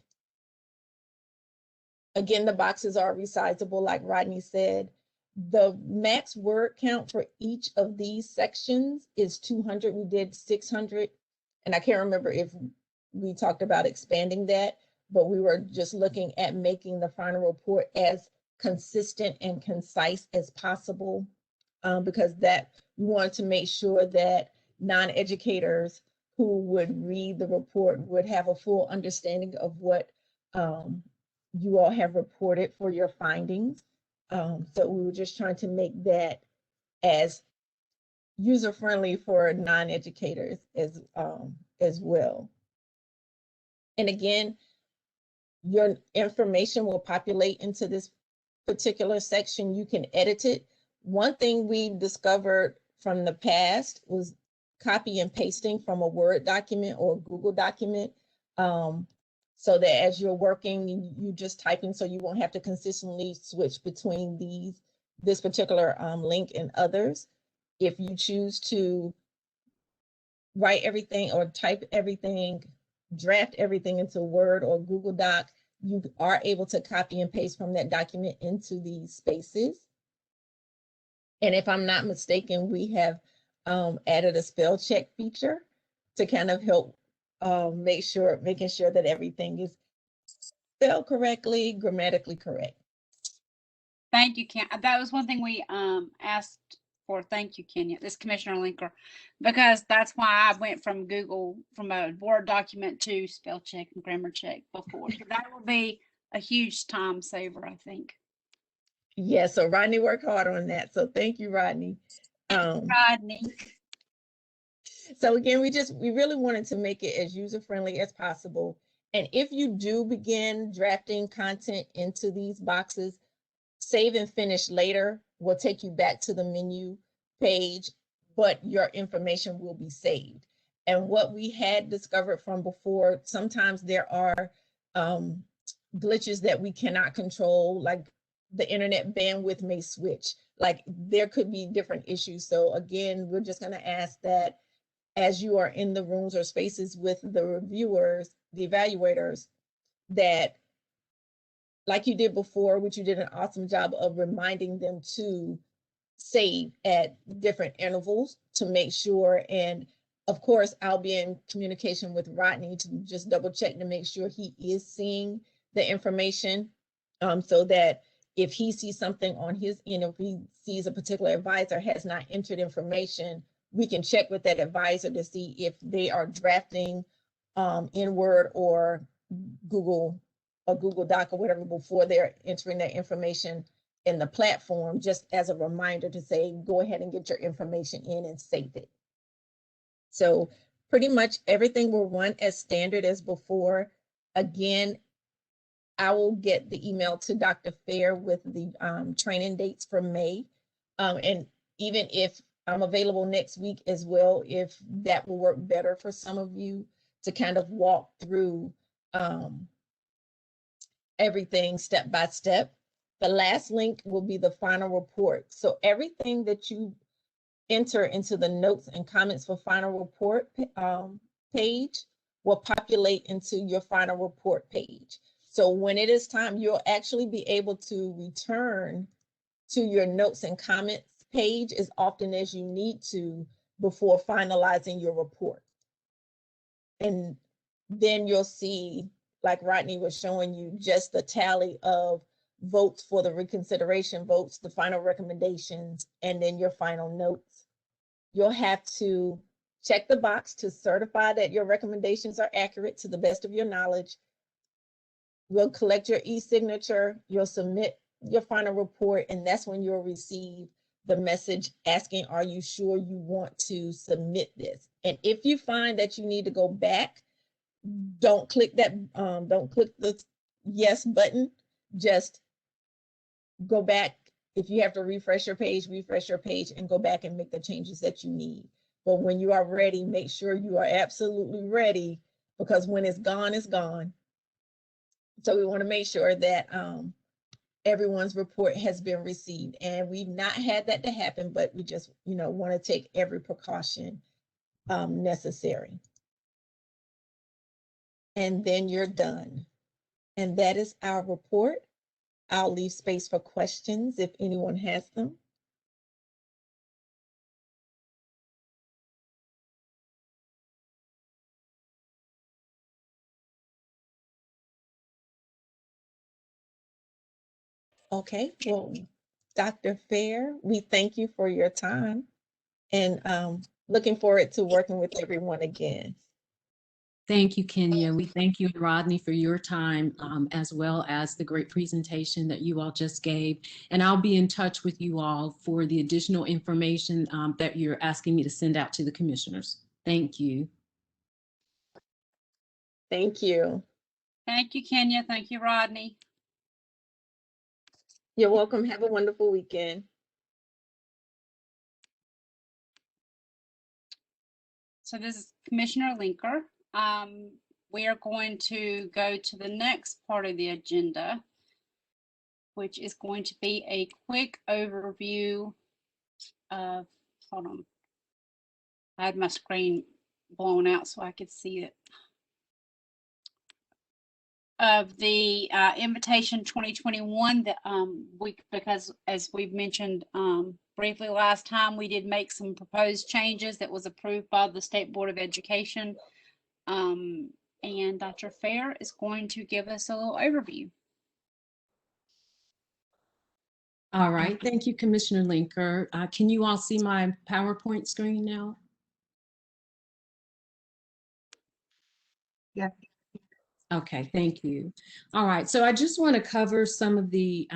[SPEAKER 16] Again, the boxes are resizable, like Rodney said. The max word count for each of these sections is 200. We did 600, and I can't remember if we talked about expanding that, but we were just looking at making the final report as consistent and concise as possible, because we wanted to make sure that non-educators who would read the report would have a full understanding of what you all have reported for your findings. So we were just trying to make that as user-friendly for non-educators as well. And again, your information will populate into this particular section. You can edit it. One thing we discovered from the past was copy and pasting from a Word document or a Google document, so that as you're working, you just type in, so you won't have to consistently switch between this particular link and others. If you choose to write everything or type everything, draft everything into Word or Google Doc, you are able to copy and paste from that document into these spaces. And if I'm not mistaken, we have added a spell check feature to kind of help making sure that everything is spelled correctly, grammatically correct.
[SPEAKER 2] Thank you, Ken. That was one thing we asked for. Thank you, Kenya. This Commissioner Linker, because that's why I went from Google, from a Word document to spell check and grammar check before. So that will be a huge time saver, I think.
[SPEAKER 16] Yeah, so Rodney worked hard on that. So thank you, Rodney.
[SPEAKER 2] Rodney.
[SPEAKER 16] So again, we really wanted to make it as user-friendly as possible. And if you do begin drafting content into these boxes, save and finish later will take you back to the menu page, but your information will be saved. And what we had discovered from before, sometimes there are glitches that we cannot control, like the internet bandwidth may switch, like there could be different issues. So again, we're just going to ask that as you are in the rooms or spaces with the reviewers, the evaluators, that like you did before, which you did an awesome job of reminding them to save at different intervals to make sure. And of course, I'll be in communication with Rodney to just double check to make sure he is seeing the information, so that if he sees something on his end, if he sees a particular advisor has not entered information, we can check with that advisor to see if they are drafting in Word or Google Doc or whatever before they're entering their information in the platform, just as a reminder to say, go ahead and get your information in and save it. So pretty much everything will run as standard as before. Again, I will get the email to Dr. Fair with the training dates for May. And even if I'm available next week as well, if that will work better for some of you, to kind of walk through everything step by step. The last link will be the final report. So everything that you enter into the notes and comments for final report page will populate into your final report page. So when it is time, you'll actually be able to return to your notes and comments page as often as you need to before finalizing your report. And then you'll see, like Rodney was showing you, just the tally of votes for the reconsideration votes, the final recommendations, and then your final notes. You'll have to check the box to certify that your recommendations are accurate to the best of your knowledge. We'll collect your e-signature, you'll submit your final report, and that's when you'll receive the message asking, are you sure you want to submit this? And if you find that you need to go back, don't click that, don't click the yes button, just go back. If you have to refresh your page and go back and make the changes that you need. But when you are ready, make sure you are absolutely ready, because when it's gone, it's gone. So we want to make sure that everyone's report has been received, and we've not had that to happen, but we just, want to take every precaution necessary. And then you're done. And that is our report. I'll leave space for questions if anyone has them. Okay, well, Dr. Fair, we thank you for your time, and looking forward to working with everyone again.
[SPEAKER 1] Thank you, Kenya. We thank you, Rodney, for your time, as well as the great presentation that you all just gave. And I'll be in touch with you all for the additional information that you're asking me to send out to the commissioners. Thank you.
[SPEAKER 16] Thank you.
[SPEAKER 2] Thank you, Kenya. Thank you, Rodney.
[SPEAKER 16] You're welcome. Have a wonderful weekend.
[SPEAKER 2] So this is Commissioner Linker. We are going to go to the next part of the agenda, which is going to be a quick overview of, hold on, I had my screen blown out so I could see it, of the invitation 2021 that because as we've mentioned briefly last time, we did make some proposed changes that was approved by the State Board of Education. And Dr. Fair is going to give us a little overview.
[SPEAKER 1] All right. Thank you, Commissioner Linker. Can you all see my PowerPoint screen now?
[SPEAKER 4] Yes.
[SPEAKER 1] Okay, thank you. All right, so I just want to cover some of the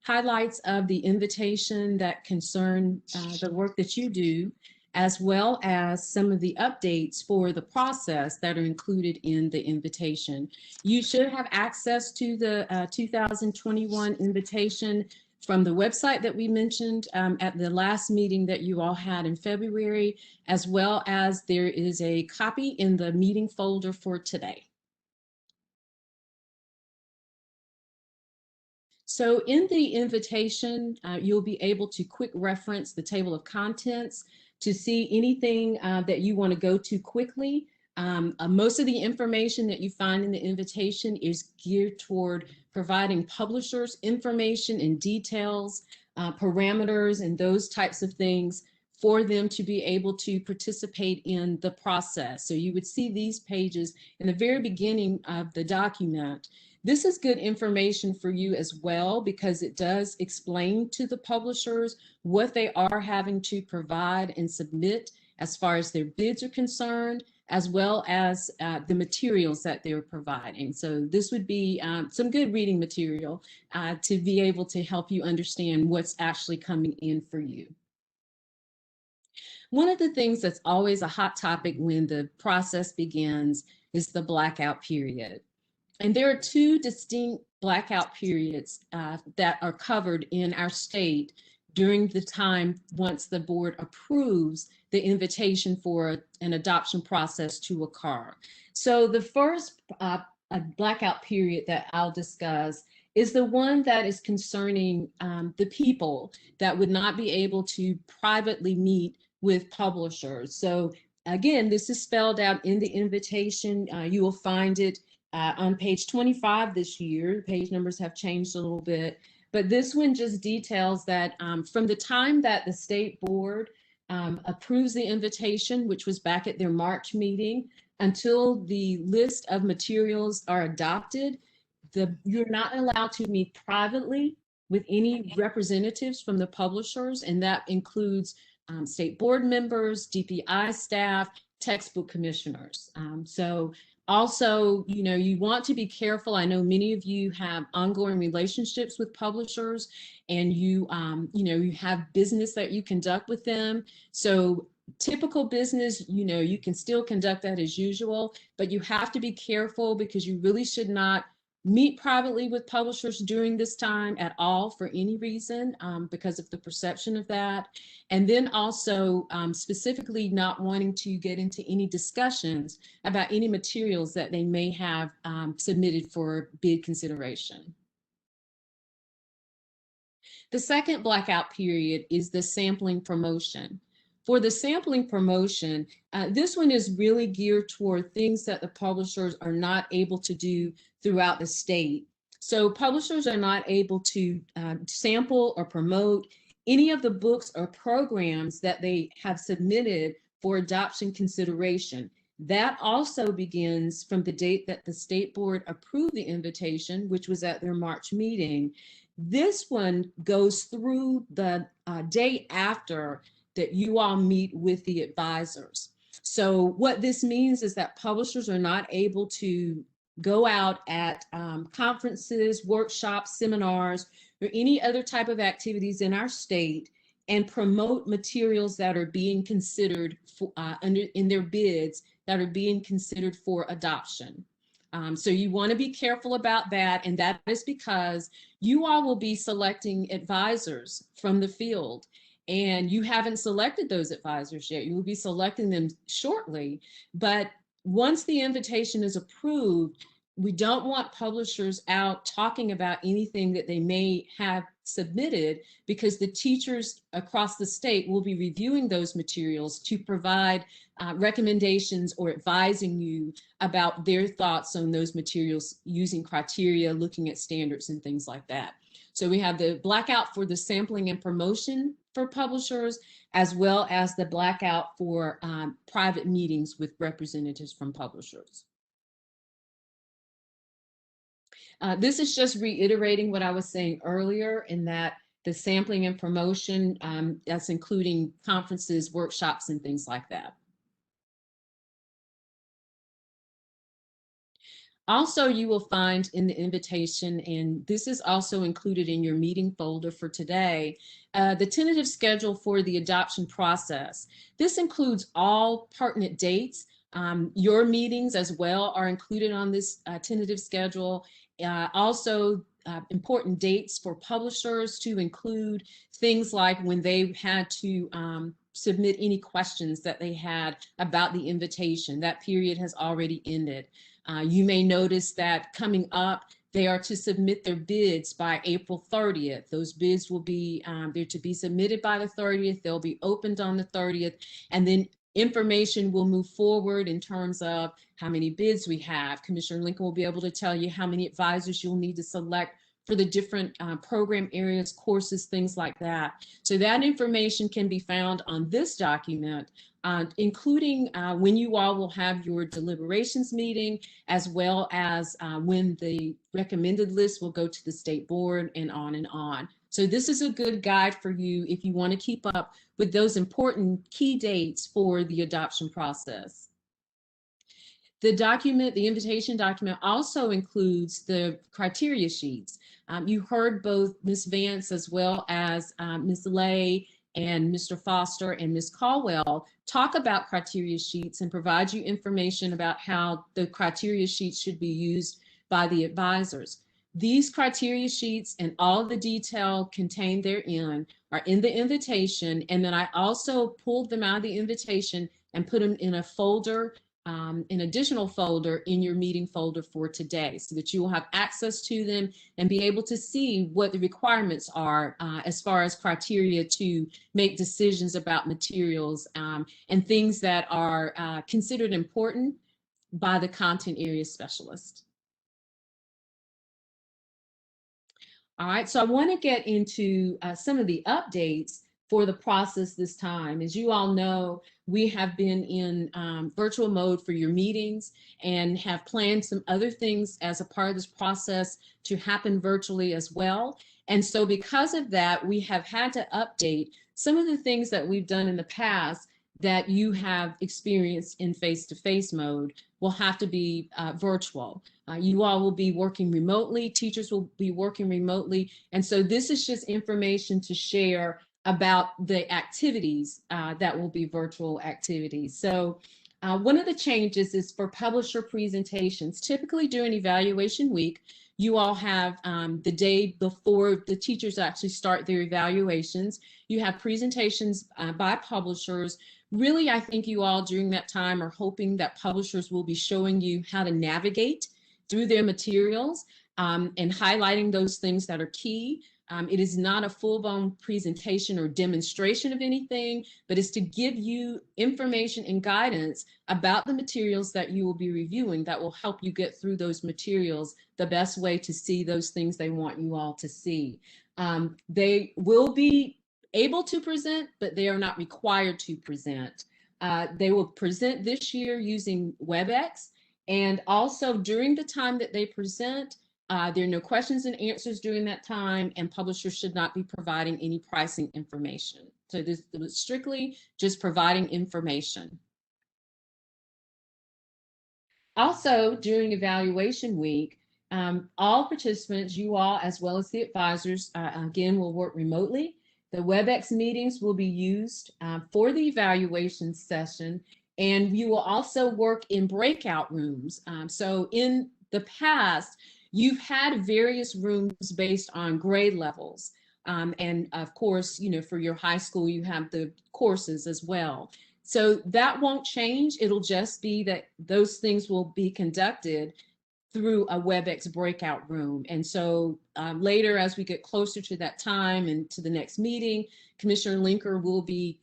[SPEAKER 1] highlights of the invitation that concern the work that you do, as well as some of the updates for the process that are included in the invitation. You should have access to the 2021 invitation from the website that we mentioned at the last meeting that you all had in February, as well as there is a copy in the meeting folder for today. So in the invitation, you'll be able to quick reference the table of contents to see anything that you want to go to quickly. Most of the information that you find in the invitation is geared toward providing publishers information and details, parameters, and those types of things for them to be able to participate in the process. So you would see these pages in the very beginning of the document. This is good information for you as well, because it does explain to the publishers what they are having to provide and submit as far as their bids are concerned, as well as the materials that they're providing. So this would be some good reading material to be able to help you understand what's actually coming in for you. One of the things that's always a hot topic when the process begins is the blackout period. And there are two distinct blackout periods that are covered in our state during the time once the board approves the invitation for an adoption process to occur. So the first blackout period that I'll discuss is the one that is concerning the people that would not be able to privately meet with publishers. So again, this is spelled out in the invitation. You will find it on page 25 this year. Page numbers have changed a little bit, but this one just details that from the time that the state board approves the invitation, which was back at their March meeting, until the list of materials are adopted, you're not allowed to meet privately with any representatives from the publishers, and that includes state board members, DPI staff, textbook commissioners. So also, you want to be careful. I know many of you have ongoing relationships with publishers, and you have business that you conduct with them. So typical business, you can still conduct that as usual, but you have to be careful because you really should not meet privately with publishers during this time at all for any reason, because of the perception of that. And then also specifically not wanting to get into any discussions about any materials that they may have submitted for bid consideration. The second blackout period is the sampling promotion. For the sampling promotion, this one is really geared toward things that the publishers are not able to do throughout the state. So publishers are not able to sample or promote any of the books or programs that they have submitted for adoption consideration. That also begins from the date that the state board approved the invitation, which was at their March meeting. This one goes through the day after that you all meet with the advisors. So what this means is that publishers are not able to go out at conferences, workshops, seminars, or any other type of activities in our state and promote materials that are being considered for, in their bids that are being considered for adoption. So you want to be careful about that, and that is because you all will be selecting advisors from the field, and you haven't selected those advisors yet. You will be selecting them shortly, but once the invitation is approved, we don't want publishers out talking about anything that they may have submitted, because the teachers across the state will be reviewing those materials to provide recommendations or advising you about their thoughts on those materials using criteria, looking at standards and things like that. So we have the blackout for the sampling and promotion for publishers, as well as the blackout for private meetings with representatives from publishers. This is just reiterating what I was saying earlier, in that the sampling and promotion, that's including conferences, workshops, and things like that. Also, you will find in the invitation, and this is also included in your meeting folder for today, the tentative schedule for the adoption process. This includes all pertinent dates. Your meetings as well are included on this tentative schedule. Also, important dates for publishers to include things like when they had to submit any questions that they had about the invitation. That period has already ended. You may notice that coming up, they are to submit their bids by April 30th. Those bids will be, they're to be submitted by the 30th. They'll be opened on the 30th. And then information will move forward in terms of how many bids we have. Commissioner Lincoln will be able to tell you how many advisors you'll need to select for the different program areas, courses, things like that. So that information can be found on this document, including when you all will have your deliberations meeting, as well as when the recommended list will go to the state board, and on and on. So this is a good guide for you if you want to keep up with those important key dates for the adoption process. The document, the invitation document, also includes the criteria sheets. You heard both Ms. Vance as well as Ms. Lay and Mr. Foster and Ms. Caldwell talk about criteria sheets and provide you information about how the criteria sheets should be used by the advisors. These criteria sheets and all the detail contained therein are in the invitation, and then I also pulled them out of the invitation and put them in a folder an additional folder in your meeting folder for today so that you will have access to them and be able to see what the requirements are as far as criteria to make decisions about materials and things that are considered important by the content area specialist. All right, so I want to get into some of the updates for the process this time. As you all know, we have been in virtual mode for your meetings and have planned some other things as a part of this process to happen virtually as well. And so because of that, we have had to update some of the things that we've done in the past that you have experienced in face-to-face mode will have to be virtual. You all will be working remotely, teachers will be working remotely, and so this is just information to share about the activities that will be virtual activities. So one of the changes is for publisher presentations. Typically during evaluation week, you all have the day before the teachers actually start their evaluations, you have presentations by publishers. Really, I think you all during that time are hoping that publishers will be showing you how to navigate through their materials and highlighting those things that are key. It is not a full-blown presentation or demonstration of anything, but it's to give you information and guidance about the materials that you will be reviewing that will help you get through those materials the best way to see those things they want you all to see. They will be able to present, but they are not required to present. They will present this year using WebEx, and also during the time that they present, there are no questions and answers during that time, and publishers should not be providing any pricing information. So this is strictly just providing information. Also, during evaluation week, all participants, you all, as well as the advisors, again, will work remotely. The WebEx meetings will be used for the evaluation session, and you will also work in breakout rooms. So in the past, you've had various rooms based on grade levels. And of course, you know, for your high school, you have the courses as well. So that won't change. It'll just be that those things will be conducted through a WebEx breakout room. And so later, as we get closer to that time and to the next meeting, Commissioner Linker will be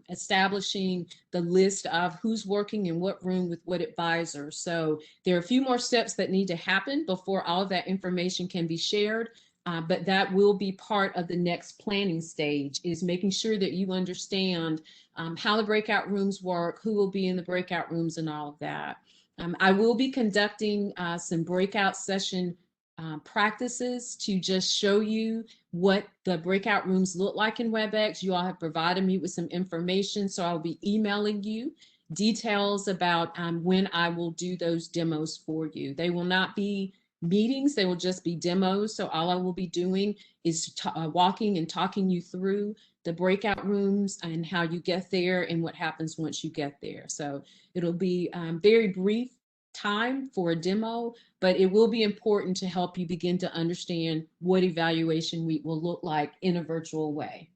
[SPEAKER 1] establishing the list of who's working in what room with what advisor. So there are a few more steps that need to happen before all of that information can be shared. But that will be part of the next planning stage, is making sure that you understand how the breakout rooms work, who will be in the breakout rooms and all of that. I will be conducting some breakout session practices to just show you what the breakout rooms look like in WebEx. You all have provided me with some information, so I'll be emailing you details about when I will do those demos for you. They will not be meetings, they will just be demos. So all I will be doing is walking and talking you through the breakout rooms and how you get there and what happens once you get there. So it'll be very brief time for a demo, but it will be important to help you begin to understand what evaluation week will look like in a virtual way.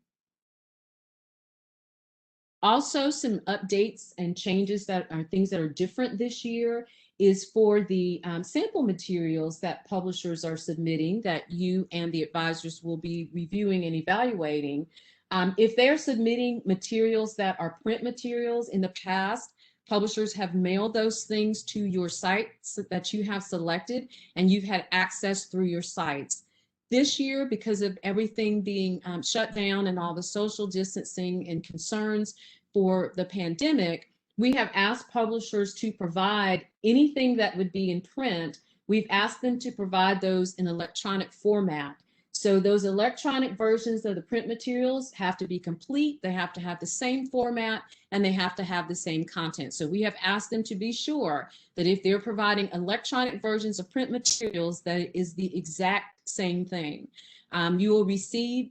[SPEAKER 1] Also, some updates and changes that are things that are different this year is for the sample materials that publishers are submitting that you and the advisors will be reviewing and evaluating. If they're submitting materials that are print materials, in the past, publishers have mailed those things to your sites that you have selected, and you've had access through your sites. This year, because of everything being shut down and all the social distancing and concerns for the pandemic, we have asked publishers to provide anything that would be in print. We've asked them to provide those in electronic format. So those electronic versions of the print materials have to be complete, they have to have the same format, and they have to have the same content. So we have asked them to be sure that if they're providing electronic versions of print materials, that it is the exact same thing. You will receive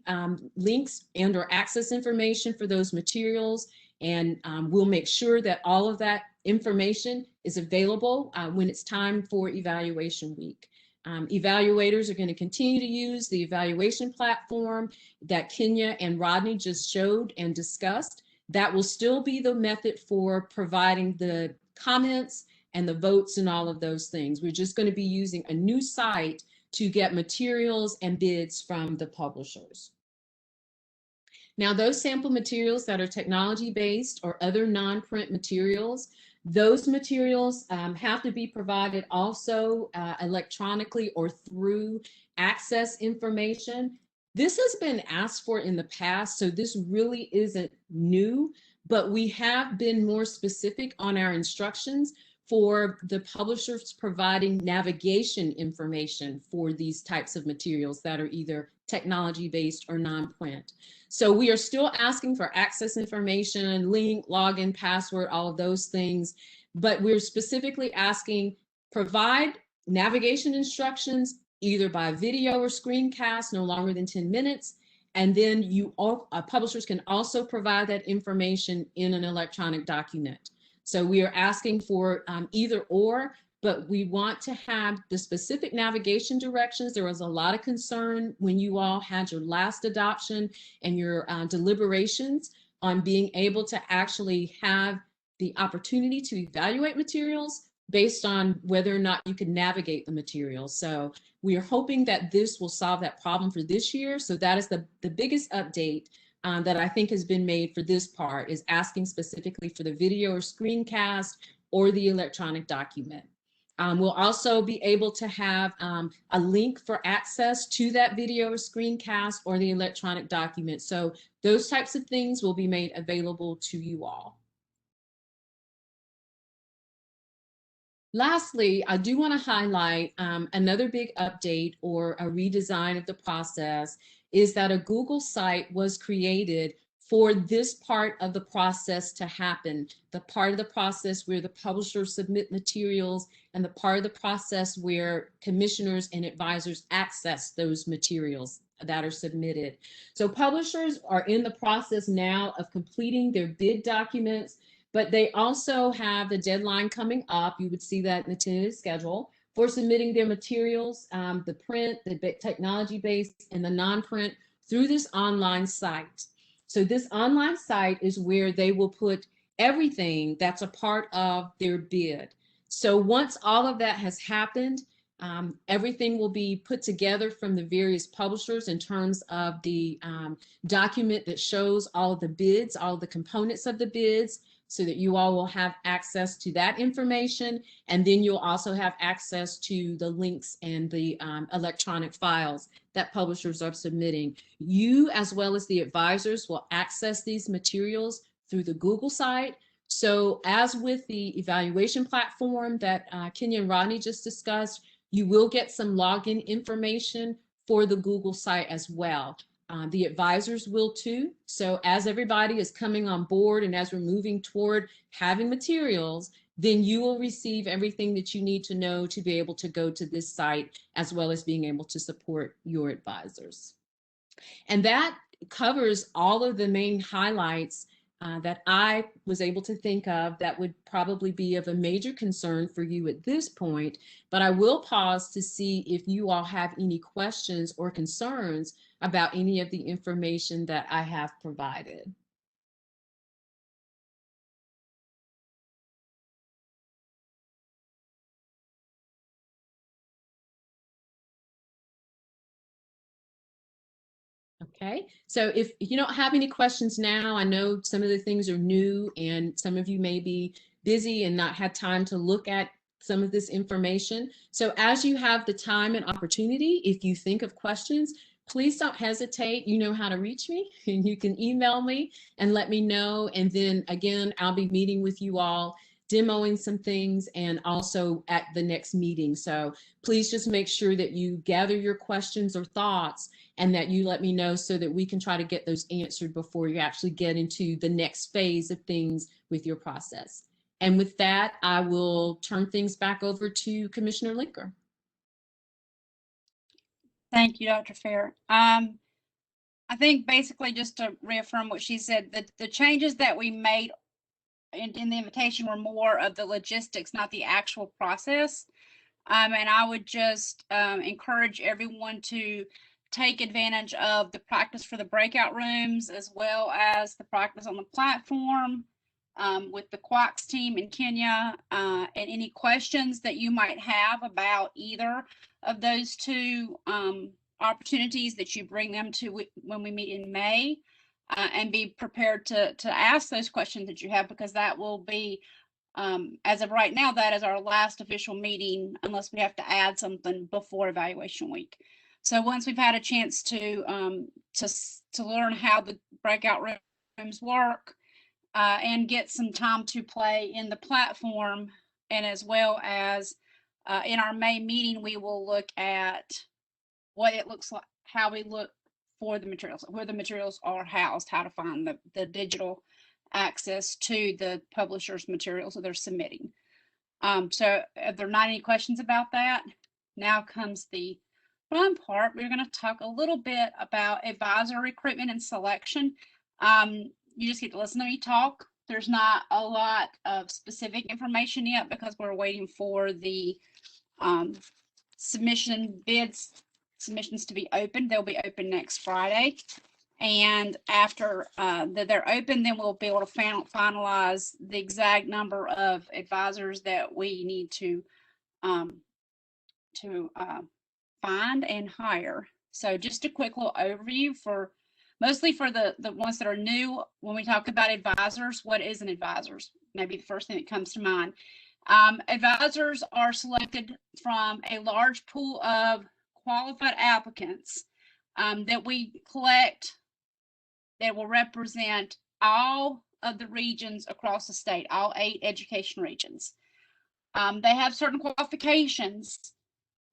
[SPEAKER 1] links and or access information for those materials, and we'll make sure that all of that information is available when it's time for evaluation week. Evaluators are going to continue to use the evaluation platform that Kenya and Rodney just showed and discussed. That will still be the method for providing the comments and the votes and all of those things. We're just going to be using a new site to get materials and bids from the publishers. Now, those sample materials that are technology-based or other non-print materials, those materials have to be provided also electronically or through access information. This has been asked for in the past, so this really isn't new, but we have been more specific on our instructions for the publishers providing navigation information for these types of materials that are either technology-based or non-print. So we are still asking for access information, link, login, password, all of those things, but we're specifically asking provide navigation instructions either by video or screencast, no longer than 10 minutes. And then publishers can also provide that information in an electronic document. So we are asking for either or, but we want to have the specific navigation directions. There was a lot of concern when you all had your last adoption and your deliberations on being able to actually have the opportunity to evaluate materials based on whether or not you can navigate the materials. So we are hoping that this will solve that problem for this year. So that is the biggest update that I think has been made for this part, is asking specifically for the video or screencast or the electronic document. We'll also be able to have a link for access to that video or screencast or the electronic document. So those types of things will be made available to you all. Lastly, I do want to highlight another big update or a redesign of the process is that a Google site was created for this part of the process to happen, the part of the process where the publishers submit materials and the part of the process where commissioners and advisors access those materials that are submitted. So publishers are in the process now of completing their bid documents, but they also have the deadline coming up. You would see that in the tentative schedule for submitting their materials, the print, the technology-based, and the non-print through this online site. So this online site is where they will put everything that's a part of their bid. So once all of that has happened, everything will be put together from the various publishers in terms of the document that shows all of the bids, all of the components of the bids, so that you all will have access to that information. And then you'll also have access to the links and the electronic files that publishers are submitting. You, as well as the advisors, will access these materials through the Google site. So as with the evaluation platform that Kenya and Rodney just discussed, you will get some login information for the Google site as well. The advisors will too. So as everybody is coming on board and as we're moving toward having materials, then you will receive everything that you need to know to be able to go to this site, as well as being able to support your advisors. And that covers all of the main highlights that I was able to think of that would probably be of a major concern for you at this point. But I will pause to see if you all have any questions or concerns about any of the information that I have provided. Okay, so if you don't have any questions now, I know some of the things are new and some of you may be busy and not had time to look at some of this information. So as you have the time and opportunity, if you think of questions, please don't hesitate. You know how to reach me, and you can email me and let me know. And then again, I'll be meeting with you all, demoing some things, and also at the next meeting. So please just make sure that you gather your questions or thoughts and that you let me know so that we can try to get those answered before you actually get into the next phase of things with your process. And with that, I will turn things back over to Commissioner Linker.
[SPEAKER 2] Thank you, Dr. Fair. I think basically just to reaffirm what she said, that the changes that we made in the invitation were more of the logistics, not the actual process. And I would just encourage everyone to take advantage of the practice for the breakout rooms, as well as the practice on the platform. with the Quacks team in Kenya, and any questions that you might have about either of those two opportunities, that you bring them to when we meet in May, and be prepared to ask those questions that you have, because that will be, as of right now, that is our last official meeting, unless we have to add something before evaluation week. So once we've had a chance to learn how the breakout rooms work, and get some time to play in the platform, and as well as in our May meeting, we will look at what it looks like, how we look for the materials, where the materials are housed, how to find the digital access to the publisher's materials that they're submitting. So if there are not any questions about that, now comes the fun part. We're going to talk a little bit about advisor recruitment and selection. You just get to listen to me talk. There's not a lot of specific information yet, because we're waiting for the submissions to be opened. They'll be open next Friday. And after they're open, then we'll be able to finalize the exact number of advisors that we need to find and hire. So just a quick little overview mostly for the ones that are new. When we talk about advisors, what is an advisor? Maybe the first thing that comes to mind. Advisors are selected from a large pool of qualified applicants that we collect, that will represent all of the regions across the state, all 8 education regions. They have certain qualifications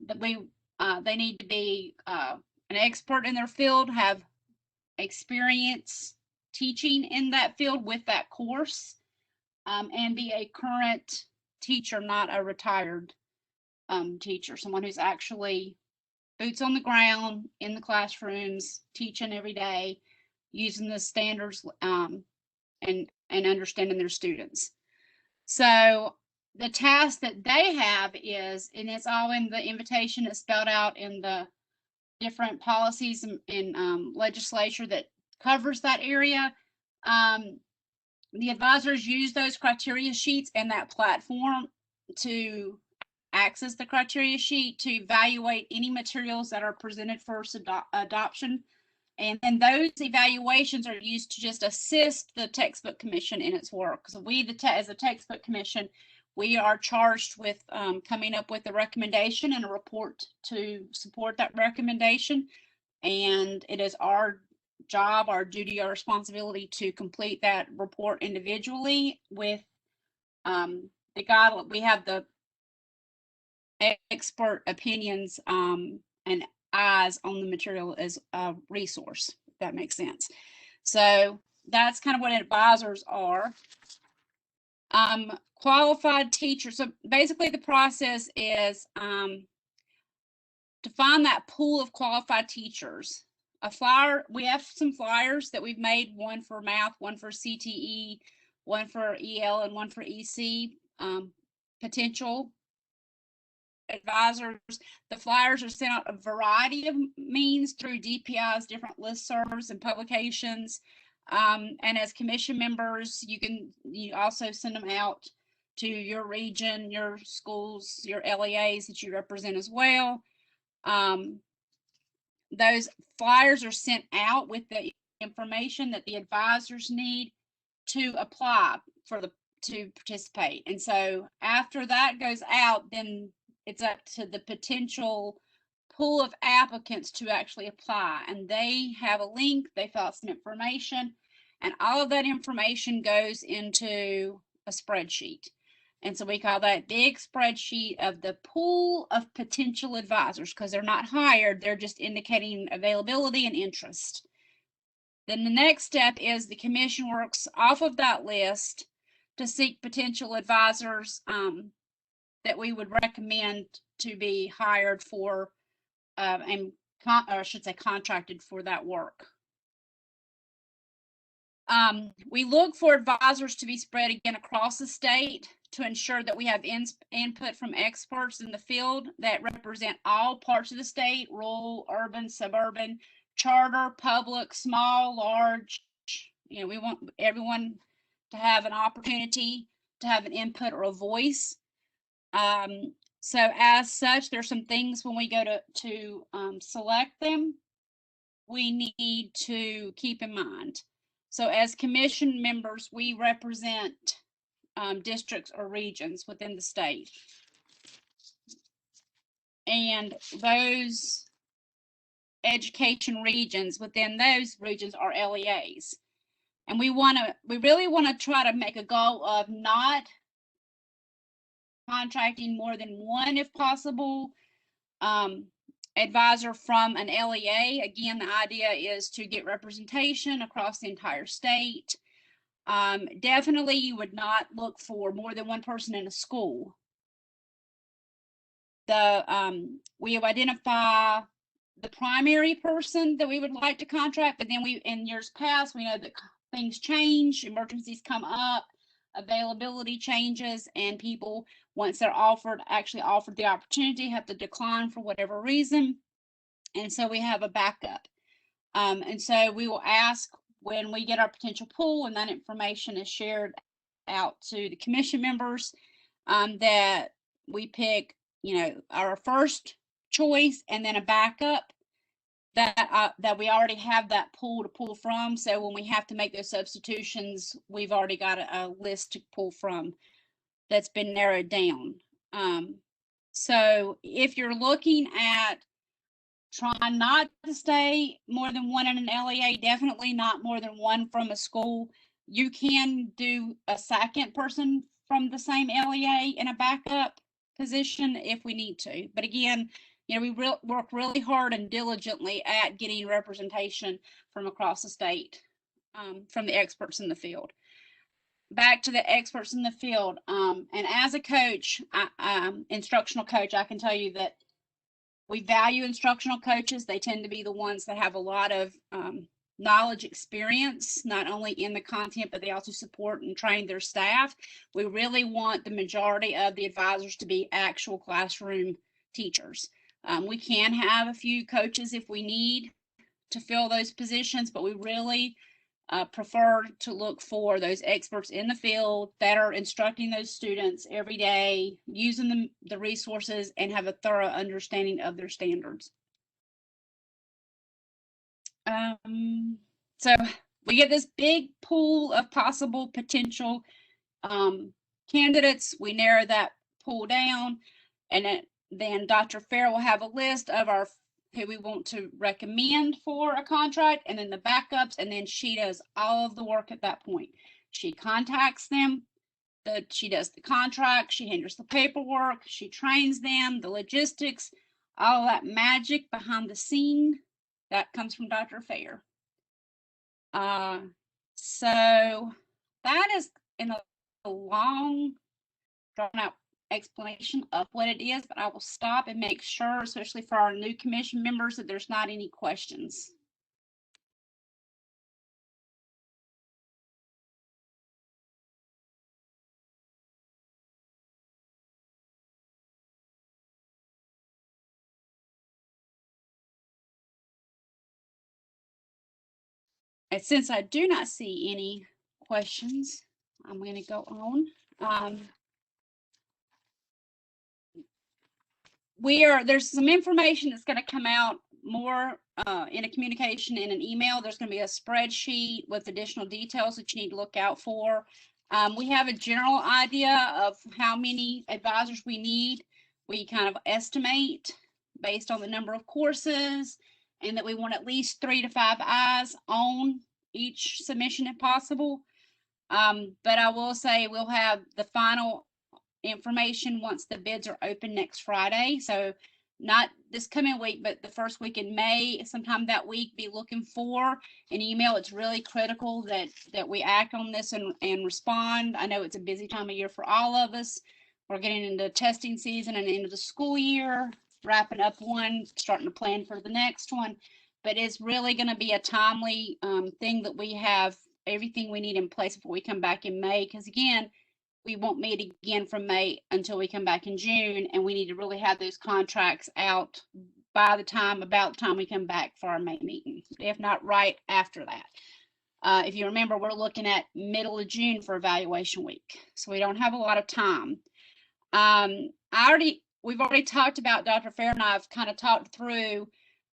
[SPEAKER 2] that they need to be an expert in their field, have experience teaching in that field with that course, and be a current teacher, not a retired teacher, someone who's actually boots on the ground in the classrooms, teaching every day, using the standards, and understanding their students. So the task that they have is, and it's all in the invitation, it's spelled out in the different policies and legislature that covers that area. The advisors use those criteria sheets and that platform to access the criteria sheet to evaluate any materials that are presented for adoption. And those evaluations are used to just assist the textbook commission in its work. So we, as a textbook commission, we are charged with coming up with a recommendation and a report to support that recommendation. And it is our job, our duty, our responsibility to complete that report individually with the guideline. We have the expert opinions and eyes on the material as a resource, if that makes sense. So that's kind of what advisors are. Qualified teachers. So basically the process is to find that pool of qualified teachers. A flyer, we have some flyers that we've made, one for math, one for CTE, one for EL, and one for EC. Potential advisors. The flyers are sent out a variety of means through DPI's different listservs and publications. And as commission members, you also send them out to your region, your schools, your LEAs that you represent as well. Those flyers are sent out with the information that the advisors need to apply to participate. And so after that goes out, then it's up to the potential pool of applicants to actually apply. And they have a link, they fill out some information, and all of that information goes into a spreadsheet. And so we call that big spreadsheet of the pool of potential advisors, because they're not hired, they're just indicating availability and interest. Then the next step is the commission works off of that list to seek potential advisors that we would recommend to be hired for, or I should say contracted for that work. We look for advisors to be spread again across the state to ensure that we have input from experts in the field that represent all parts of the state: rural, urban, suburban, charter, public, small, large. We want everyone to have an opportunity to have an input or a voice. So as such, there's some things when we go to select them, we need to keep in mind. So as commission members, we represent districts or regions within the state. And those education regions within those regions are LEAs. And we really want to try to make a goal of not contracting more than one, if possible, advisor from an LEA. Again, the idea is to get representation across the entire state. Definitely you would not look for more than one person in a school. We have identified the primary person that we would like to contract, but then in years past, we know that things change, emergencies come up, availability changes, and people, once they're actually offered the opportunity, have to decline for whatever reason. And so we have a backup. And so we will ask when we get our potential pool and that information is shared out to the commission members, that we pick, our first choice and then a backup that we already have that pool to pull from. So when we have to make those substitutions, we've already got a list to pull from that's been narrowed down. So if you're looking at trying not to stay more than one in an LEA, definitely not more than one from a school. You can do a second person from the same LEA in a backup position if we need to. But again, we work really hard and diligently at getting representation from across the state, from the experts in the field. Back to the experts in the field. And as a coach, instructional coach, I can tell you that we value instructional coaches. They tend to be the ones that have a lot of knowledge, experience, not only in the content, but they also support and train their staff. We really want the majority of the advisors to be actual classroom teachers. We can have a few coaches if we need to fill those positions, but we really prefer to look for those experts in the field that are instructing those students every day, using the resources, and have a thorough understanding of their standards. So we get this big pool of possible potential candidates. We narrow that pool down, and then Dr. Fair will have a list of who we want to recommend for a contract, and then the backups, and then she does all of the work at that point. She contacts them, she does the contract, she handles the paperwork, she trains them, the logistics, all that magic behind the scene, that comes from Dr. Fair. So that is in a long, drawn out explanation of what it is, but I will stop and make sure, especially for our new commission members, that there's not any questions. And since I do not see any questions, I'm going to go on. There's some information that's going to come out more in a communication in an email. There's going to be a spreadsheet with additional details that you need to look out for. We have a general idea of how many advisors we need. We kind of estimate based on the number of courses, and that we want at least 3 to 5 eyes on each submission if possible. But I will say we'll have the final information once the bids are open next Friday. So not this coming week, but the first week in May, sometime that week, be looking for an email. It's really critical that we act on this and respond. I know it's a busy time of year for all of us. We're getting into testing season and into the school year, wrapping up one, starting to plan for the next one. But it's really going to be a timely thing that we have everything we need in place before we come back in May. Because again, we won't meet again from May until we come back in June, and we need to really have those contracts out by about the time we come back for our May meeting, if not right after that. If you remember, we're looking at middle of June for evaluation week, so we don't have a lot of time. We've already talked about, Dr. Fair and I have kind of talked through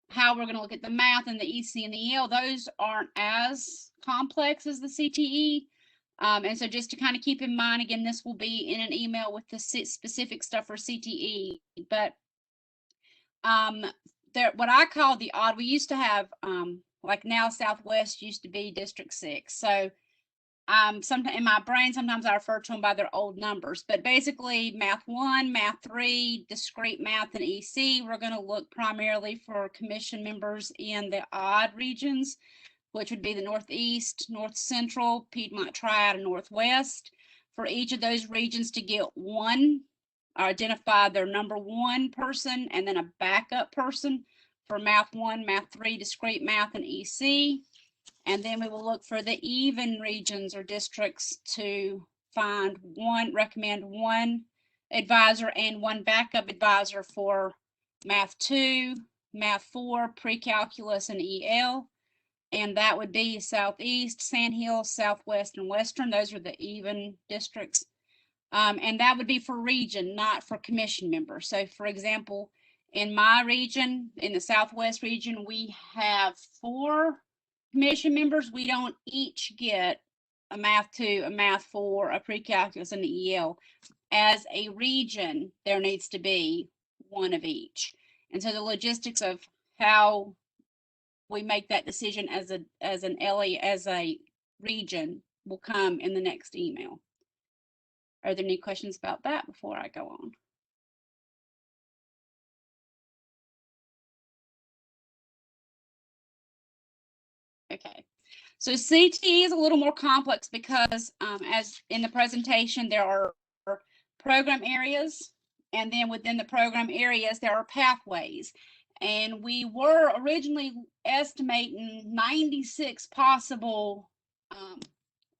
[SPEAKER 2] how we're going to look at the math and the EC and the EL. Those aren't as complex as the CTE. And so just to kind of keep in mind, again, this will be in an email with the specific stuff for CTE. But what I call the odd, we used to have, like now Southwest used to be District 6. So sometimes in my brain, sometimes I refer to them by their old numbers, but basically Math 1, Math 3, discrete math, and EC, we're going to look primarily for commission members in the odd regions, which would be the Northeast, North Central, Piedmont Triad, and Northwest. For each of those regions to get one, or identify their number one person and then a backup person for Math 1, Math 3, discrete math, and EC. And then we will look for the even regions or districts to recommend one advisor and one backup advisor for Math 2, Math 4, pre-calculus, and EL. And that would be Southeast, Sandhills, Southwest, and Western. Those are the even districts. And that would be for region, not for commission members. So for example, in my region, in the Southwest region, we have 4 commission members. We don't each get a Math 2, a Math 4, a pre-calculus, and an EL. As a region, there needs to be one of each. And so the logistics of how we make that decision as a region will come in the next email. Are there any questions about that before I go on? Okay, so CTE is a little more complex because as in the presentation, there are program areas, and then within the program areas, there are pathways. And we were originally estimating 96 possible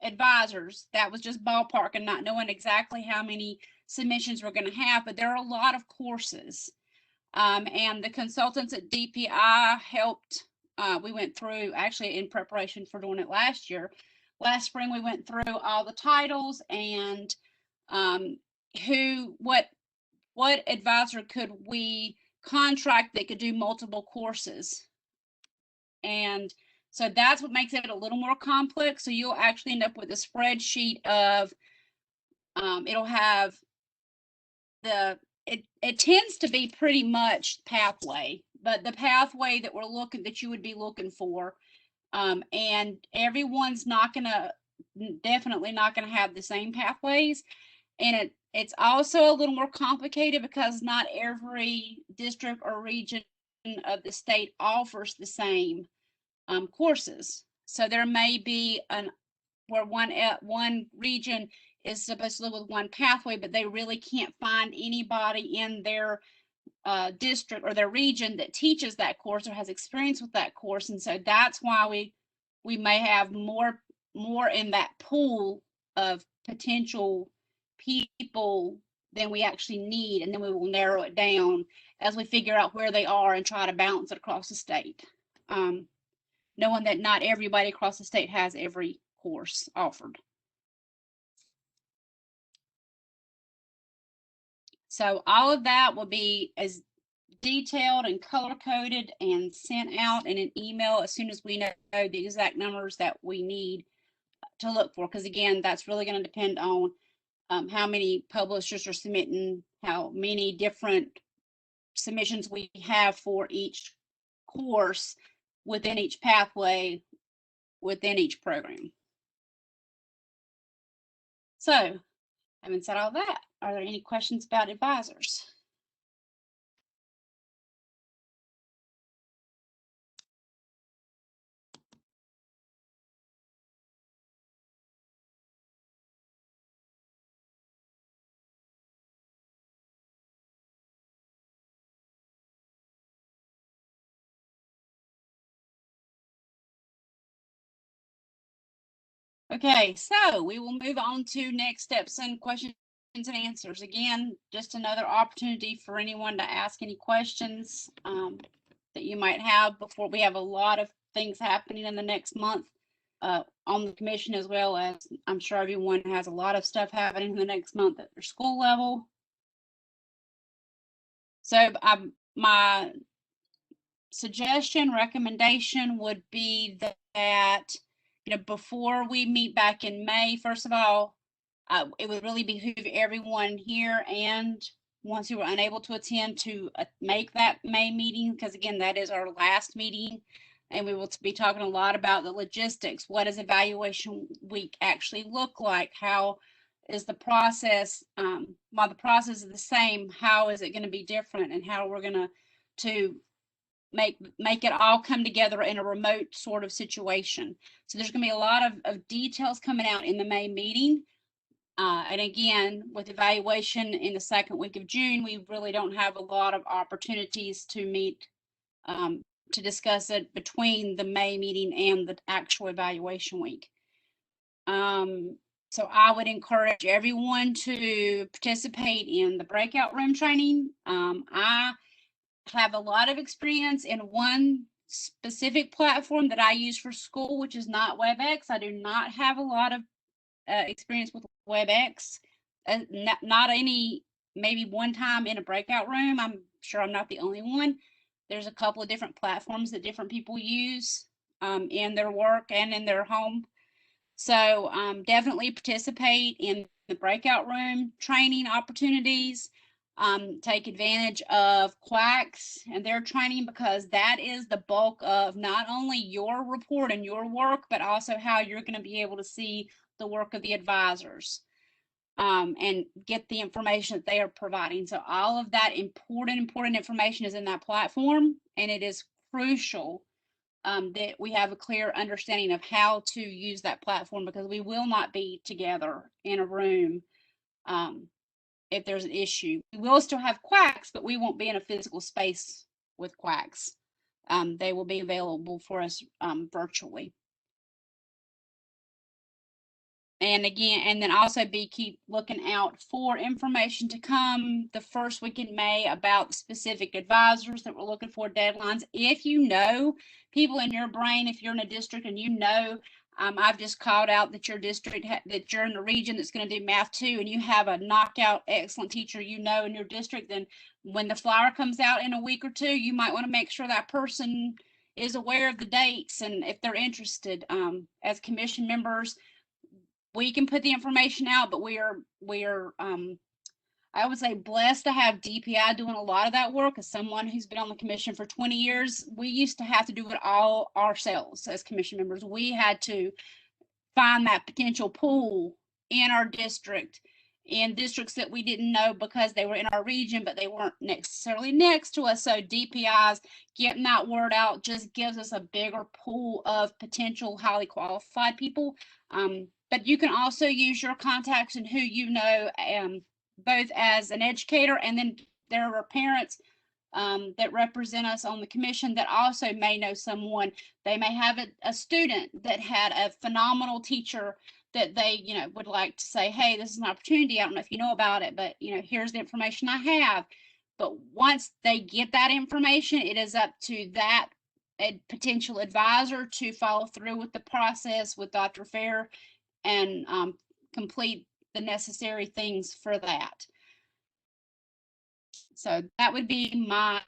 [SPEAKER 2] advisors. That was just ballpark and not knowing exactly how many submissions we're going to have, but there are a lot of courses. And the consultants at DPI helped. We went through, actually in preparation for doing it last year. Last spring, we went through all the titles and what advisor could we contract that could do multiple courses. And so that's what makes it a little more complex. So you'll actually end up with a spreadsheet of, it'll have it tends to be pretty much pathway, but the pathway that you would be looking for, and everyone's definitely not gonna have the same pathways. And it's also a little more complicated because not every district or region of the state offers the same courses. So there may be where one region is supposed to live with one pathway, but they really can't find anybody in their district or their region that teaches that course or has experience with that course. And so that's why we may have more in that pool of potential people than we actually need, and then we will narrow it down as we figure out where they are and try to balance it across the state, knowing that not everybody across the state has every course offered. So all of that will be as detailed and color coded and sent out in an email as soon as we know the exact numbers that we need to look for, because again, that's really going to depend on how many publishers are submitting, how many different submissions we have for each course within each pathway within each program. So having said all that, are there any questions about advisors? Okay, so we will move on to next steps and questions and answers. Again, just another opportunity for anyone to ask any questions that you might have before we have a lot of things happening in the next month. on the commission, as well as I'm sure everyone has a lot of stuff happening in the next month at their school level. So my suggestion, recommendation would be that, before we meet back in May, first of all, it would really behoove everyone here and ones who were unable to attend to make that May meeting, because again, that is our last meeting. And we will be talking a lot about the logistics. What does evaluation week actually look like? How is the process, while the process is the same, how is it going to be different, and how we're going to make it all come together in a remote sort of situation. So there's going to be a lot of details coming out in the May meeting. And again, with evaluation in the second week of June, we really don't have a lot of opportunities to meet to discuss it between the May meeting and the actual evaluation week. So I would encourage everyone to participate in the breakout room training. I have a lot of experience in one specific platform that I use for school, which is not WebEx. I do not have a lot of experience with WebEx. Not any, maybe one time in a breakout room. I'm sure I'm not the only one. There's a couple of different platforms that different people use in their work and in their home. So definitely participate in the breakout room training opportunities. Take advantage of QUACs and their training, because that is the bulk of not only your report and your work, but also how you're going to be able to see the work of the advisors and get the information that they are providing. So all of that important information is in that platform, and it is crucial that we have a clear understanding of how to use that platform, because we will not be together in a room if there's an issue. We will still have QUACs, but we won't be in a physical space with QUACs. They will be available for us virtually. And again, and then also keep looking out for information to come the first week in May about specific advisors that we're looking for, deadlines. If you know people in your brain, if you're in a district and I've just called out that your district, that you're in the region that's going to do math 2, and you have a knockout excellent teacher in your district, then when the flyer comes out in a week or two, you might want to make sure that person is aware of the dates, and if they're interested. As commission members, we can put the information out, but we are I would say blessed to have DPI doing a lot of that work. As someone who's been on the commission for 20 years, we used to have to do it all ourselves as commission members. We had to find that potential pool in our district, in districts that we didn't know because they were in our region, but they weren't necessarily next to us. So DPIs, getting that word out, just gives us a bigger pool of potential highly qualified people. But you can also use your contacts and who you know, both as an educator, and then there are parents that represent us on the commission that also may know someone. They may have a student that had a phenomenal teacher that they, would like to say, hey, this is an opportunity. I don't know if you know about it, but, here's the information I have. But once they get that information, it is up to that potential advisor to follow through with the process with Dr. Fair and complete the necessary things for that. So that would be my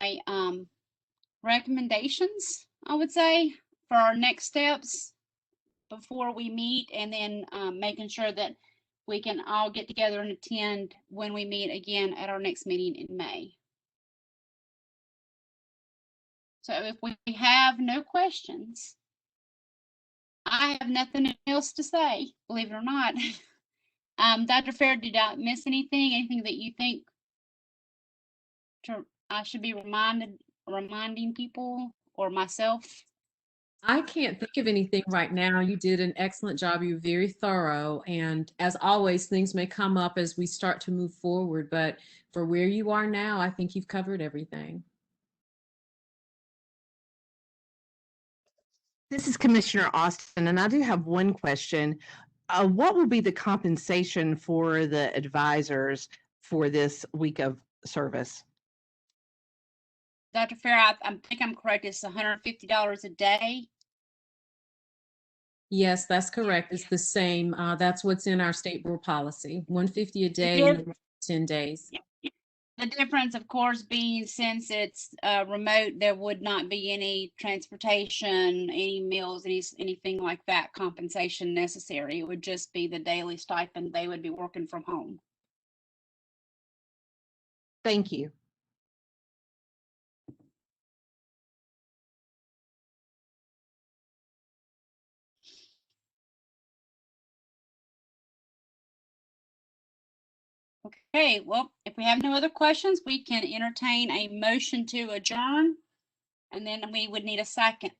[SPEAKER 2] recommendations, I would say, for our next steps before we meet, and then making sure that we can all get together and attend when we meet again at our next meeting in May. So if we have no questions, I have nothing else to say, believe it or not. Dr. Fair, did I miss anything? Anything that you think I should be reminding people or myself?
[SPEAKER 1] I can't think of anything right now. You did an excellent job. You were very thorough. And as always, things may come up as we start to move forward. But for where you are now, I think you've covered everything.
[SPEAKER 3] This is Commissioner Austin, and I do have one question. What will be the compensation for the advisors for this week of service?
[SPEAKER 2] Dr. Fair, I think I'm correct. It's $150 a day.
[SPEAKER 1] Yes, that's correct. It's the same. That's what's in our state board policy, 150 a day,
[SPEAKER 2] Yes.
[SPEAKER 1] 10 days.
[SPEAKER 2] The difference, of course, being since it's remote, there would not be any transportation, any meals, anything like that compensation necessary. It would just be the daily stipend. They would be working from home.
[SPEAKER 3] Thank you.
[SPEAKER 2] Okay, well, if we have no other questions, we can entertain a motion to adjourn, and then we would need a second.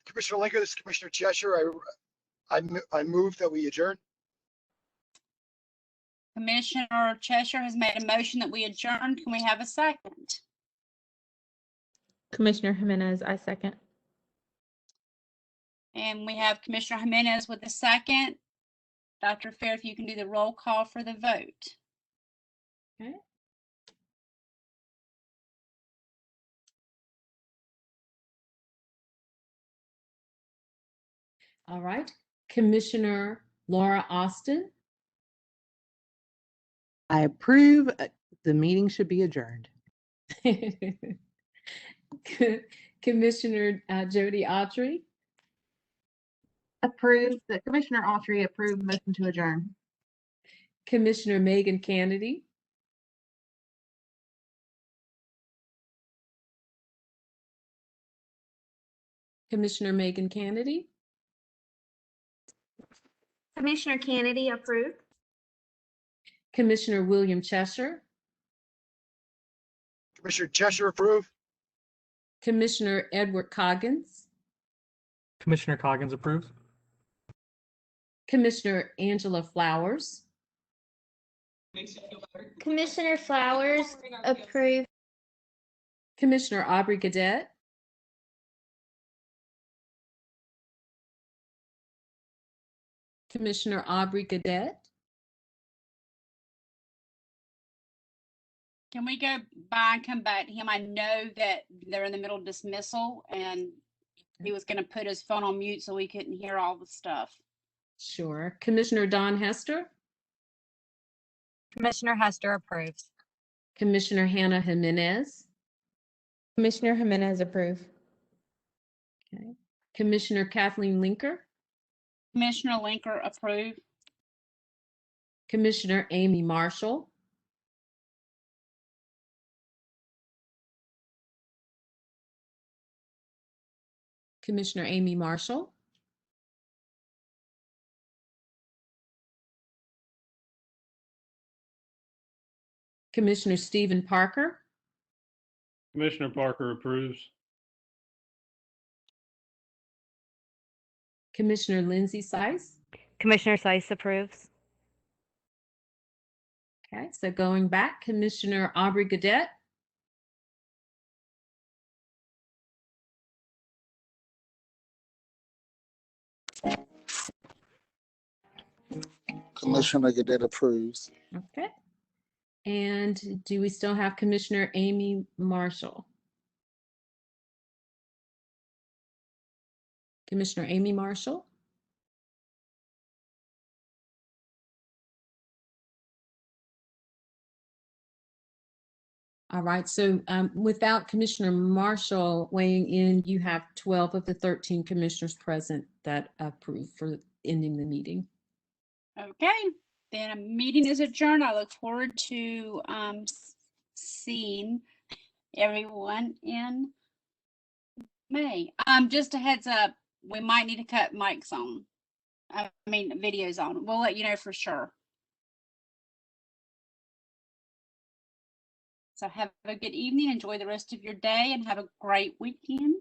[SPEAKER 6] Commissioner Linker, this is Commissioner Cheshire. I move that we adjourn.
[SPEAKER 2] Commissioner Cheshire has made a motion that we adjourn. Can we have a second?
[SPEAKER 9] Commissioner Jimenez, I second.
[SPEAKER 2] And we have Commissioner Jimenez with a second. Dr. Fair, if you can do the roll call for the vote.
[SPEAKER 1] Okay. All right. Commissioner Laura Austin.
[SPEAKER 3] I approve. The meeting should be adjourned.
[SPEAKER 1] Commissioner Jody Autry.
[SPEAKER 4] Approved. The Commissioner Autry approved motion to adjourn.
[SPEAKER 1] Commissioner Megan Kennedy. Commissioner Megan Kennedy.
[SPEAKER 5] Commissioner Kennedy approved.
[SPEAKER 1] Commissioner William Cheshire.
[SPEAKER 6] Commissioner Cheshire approve.
[SPEAKER 1] Commissioner Edward Coggins.
[SPEAKER 7] Commissioner Coggins approves.
[SPEAKER 1] Commissioner Angela Flowers.
[SPEAKER 18] Commissioner Flowers approved.
[SPEAKER 1] Commissioner Aubrey Gadet. Commissioner Aubrey Gadet.
[SPEAKER 2] Can we go by and come back to him? I know that they're in the middle of dismissal and he was going to put his phone on mute so we couldn't hear all the stuff.
[SPEAKER 1] Sure. Commissioner Don Hester.
[SPEAKER 9] Commissioner Hester approves.
[SPEAKER 1] Commissioner Hannah Jimenez.
[SPEAKER 9] Commissioner Jimenez approves.
[SPEAKER 1] Okay. Commissioner Kathleen Linker.
[SPEAKER 2] Commissioner Linker approved.
[SPEAKER 1] Commissioner Amy Marshall. Commissioner Amy Marshall. Commissioner Stephen Parker.
[SPEAKER 11] Commissioner Parker approves.
[SPEAKER 1] Commissioner Lindsay Seiss.
[SPEAKER 9] Commissioner Seiss approves.
[SPEAKER 1] Okay, so going back, Commissioner Aubrey Gadet.
[SPEAKER 19] Commissioner Gadet approves.
[SPEAKER 1] Okay. And do we still have Commissioner Amy Marshall? Commissioner Amy Marshall? All right, so without Commissioner Marshall weighing in, you have 12 of the 13 commissioners present that approve for ending the meeting.
[SPEAKER 2] Okay, then a meeting is adjourned. I look forward to seeing everyone in May. Just a heads up, we might need to cut mics on. I mean, videos on. We'll let you know for sure. So have a good evening. Enjoy the rest of your day and have a great weekend.